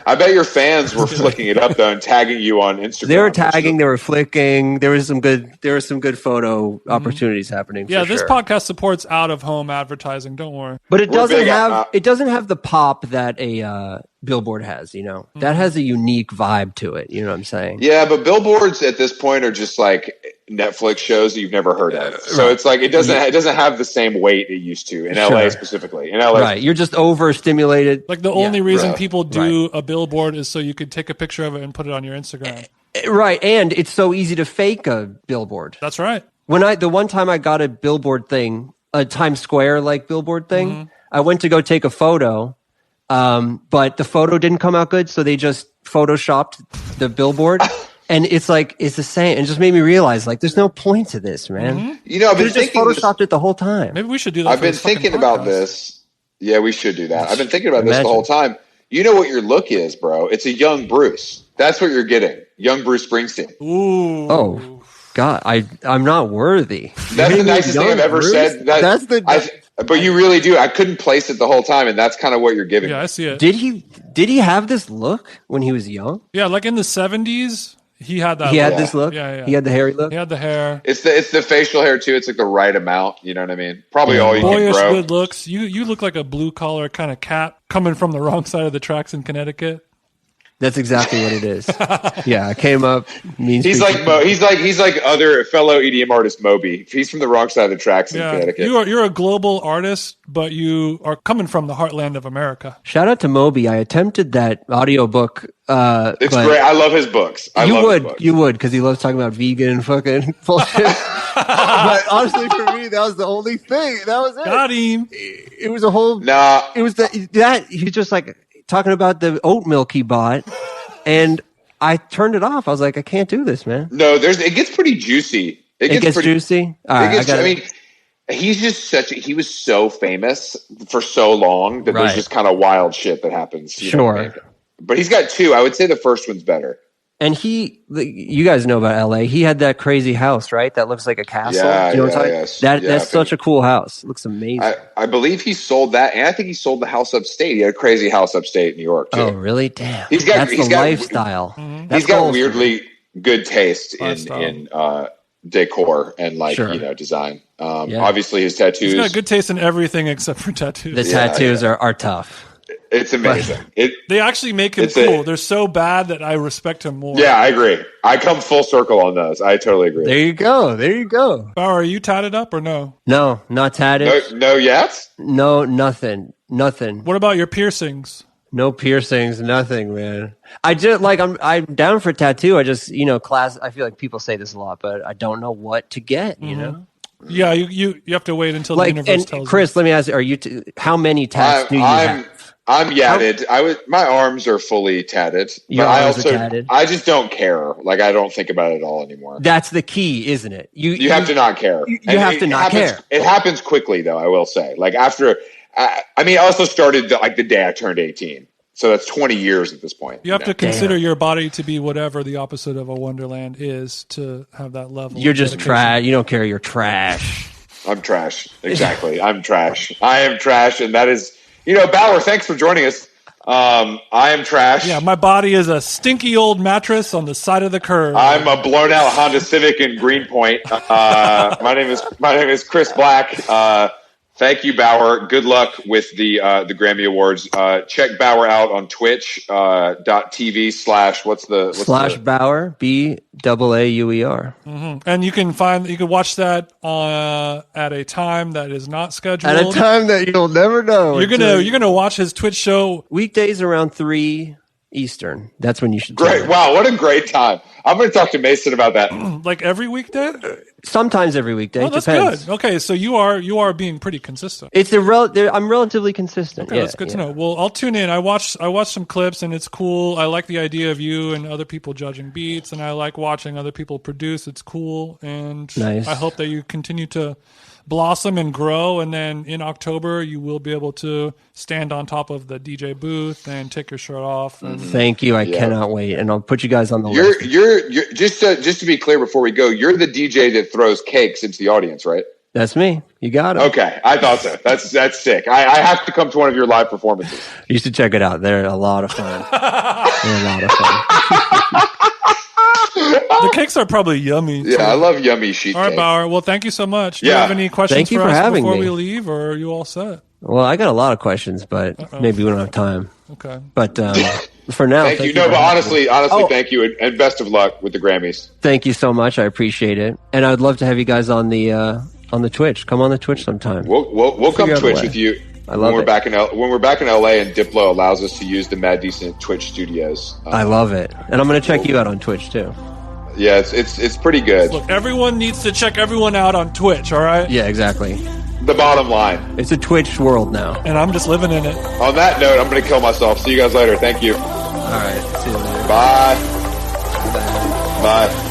I bet your fans were flicking it up though and tagging you on Instagram. They were tagging. They were flicking. There was some good photo opportunities happening. Yeah, this podcast supports out of home advertising. Don't worry. But it doesn't have the pop that a billboard has. You know, that has a unique vibe to it. You know what I'm saying? Yeah, but billboards at this point are just like Netflix shows that you've never heard of. So it's like it doesn't have the same weight it used to in LA specifically. In LA, right? You're just overstimulated. Like the only reason people do a billboard is so you could take a picture of it and put it on your Instagram. Right, and it's so easy to fake a billboard. That's right. The one time I got a billboard thing, a Times Square like billboard thing, I went to go take a photo, but the photo didn't come out good, so they just photoshopped the billboard. And it's the same. And it just made me realize, like, there's no point to this, man. You know, I've been just photoshopped it the whole time. Maybe we should do that. I've been thinking about this. Yeah, we should do that. I've been thinking about this the whole time. You know what your look is, bro? It's a young Bruce. That's what you're getting. Young Bruce Springsteen. Ooh. Oh, God. I'm not worthy. That's the nicest thing I've ever said. But you really do. I couldn't place it the whole time, and that's kind of what you're giving. Yeah, I see it. Did he have this look when he was young? Yeah, like in the 70s. He had that. He had this look. Yeah. He had the hairy look. He had the hair. It's the facial hair too. It's like the right amount. You know what I mean? Probably all you Boyish can grow. good looks. You look like a blue collar kind of cat coming from the wrong side of the tracks in Connecticut. That's exactly what it is. Yeah, I came up. He's like other fellow EDM artist Moby. He's from the wrong side of the tracks in Connecticut. You're a global artist, but you are coming from the heartland of America. Shout out to Moby. I attempted that audiobook. It's great. I love his books. You would, because he loves talking about vegan and fucking bullshit. But honestly, for me, that was the only thing. That was it. Got him. It was a whole. Nah. It was that he just like talking about the oat milk he bought, and I turned it off. I was like, I can't do this, man. No, it gets pretty juicy. It gets juicy. All right, he's just he was so famous for so long that there's just kind of wild shit that happens. Sure. But he's got two. I would say the first one's better. And you guys know about LA. He had that crazy house, right? That looks like a castle. Yeah, you know what I'm talking? That's such a cool house. It looks amazing. I believe he sold that, and I think he sold the house upstate. He had a crazy house upstate in New York, too. Oh, really? Damn. He's got lifestyle. He's got weirdly good taste in decor and design. Obviously, his tattoos. He's got good taste in everything except for tattoos. The tattoos are tough. It's amazing. They actually make him cool. They're so bad that I respect him more. Yeah, I agree. I come full circle on those. I totally agree. There you go. Baauer, are you tatted up or no? No, not tatted. No yet? No, nothing. What about your piercings? No piercings, nothing, man. I just I'm down for a tattoo. I just, I feel like people say this a lot, but I don't know what to get, you know? Yeah, you have to wait until the universe tells you. Chris, let me ask you, how many tats do you have? I'm yatted. My arms are fully tatted. Your arms are tatted. I just don't care. Like, I don't think about it at all anymore. That's the key, isn't it? You have to not care. You have to not care. It happens quickly, though, I will say. Like, after, I also started the day I turned 18. So that's 20 years at this point. You have to consider your body to be whatever the opposite of a wonderland is to have that level. You're just trash. You don't care. You're trash. I'm trash. Exactly. I'm trash. I am trash, and that is... Baauer, thanks for joining us. I am trash. Yeah, my body is a stinky old mattress on the side of the curb. I'm a blown out Honda Civic in Greenpoint. My name is Chris Black. Thank you, Baauer. Good luck with the Grammy Awards. Check Baauer out on Twitch.tv / what's the Baauer BAAUER. And you can watch that at a time that is not scheduled. At a time that you'll never know. You're gonna watch his Twitch show weekdays around 3 Eastern. That's when you should. Great! Wow, what a great time! I'm going to talk to Mason about that. Like every weekday? Sometimes every weekday. Oh, that's depends. good. Okay, so you are being pretty consistent. I'm relatively consistent. Okay, that's good to know. Well, I'll tune in. I watched some clips, and it's cool. I like the idea of you and other people judging beats, and I like watching other people produce. It's cool, and nice. I hope that you continue to blossom and grow, and then in October you will be able to stand on top of the DJ booth and take your shirt off. And Thank you. I cannot wait, and I'll put you guys on the list. You're just to be clear before we go, you're the DJ that throws cakes into the audience, right? That's me. You got it. Okay, I thought so. That's sick. I have to come to one of your live performances. You should check it out. They're a lot of fun. They're a lot of fun. The cakes are probably yummy. Yeah, too. I love yummy sheet cake. All right, Baauer. Well, thank you so much. Do you have any questions for us before we leave, or are you all set? Well, I got a lot of questions, but maybe we don't have time. Okay. But for now. Thank you. No, but honestly, thank you, and best of luck with the Grammys. Thank you so much. I appreciate it, and I would love to have you guys on the Twitch. Come on the Twitch sometime. We'll come Twitch with you. I love when we're back in LA and Diplo allows us to use the Mad Decent Twitch studios. I love it, and I'm going to check you out on Twitch too. Yeah, it's pretty good. Look, everyone needs to check everyone out on Twitch. All right. Yeah, exactly. The bottom line. It's a Twitch world now, and I'm just living in it. On that note, I'm going to kill myself. See you guys later. Thank you. All right. See you later. Bye. Bye.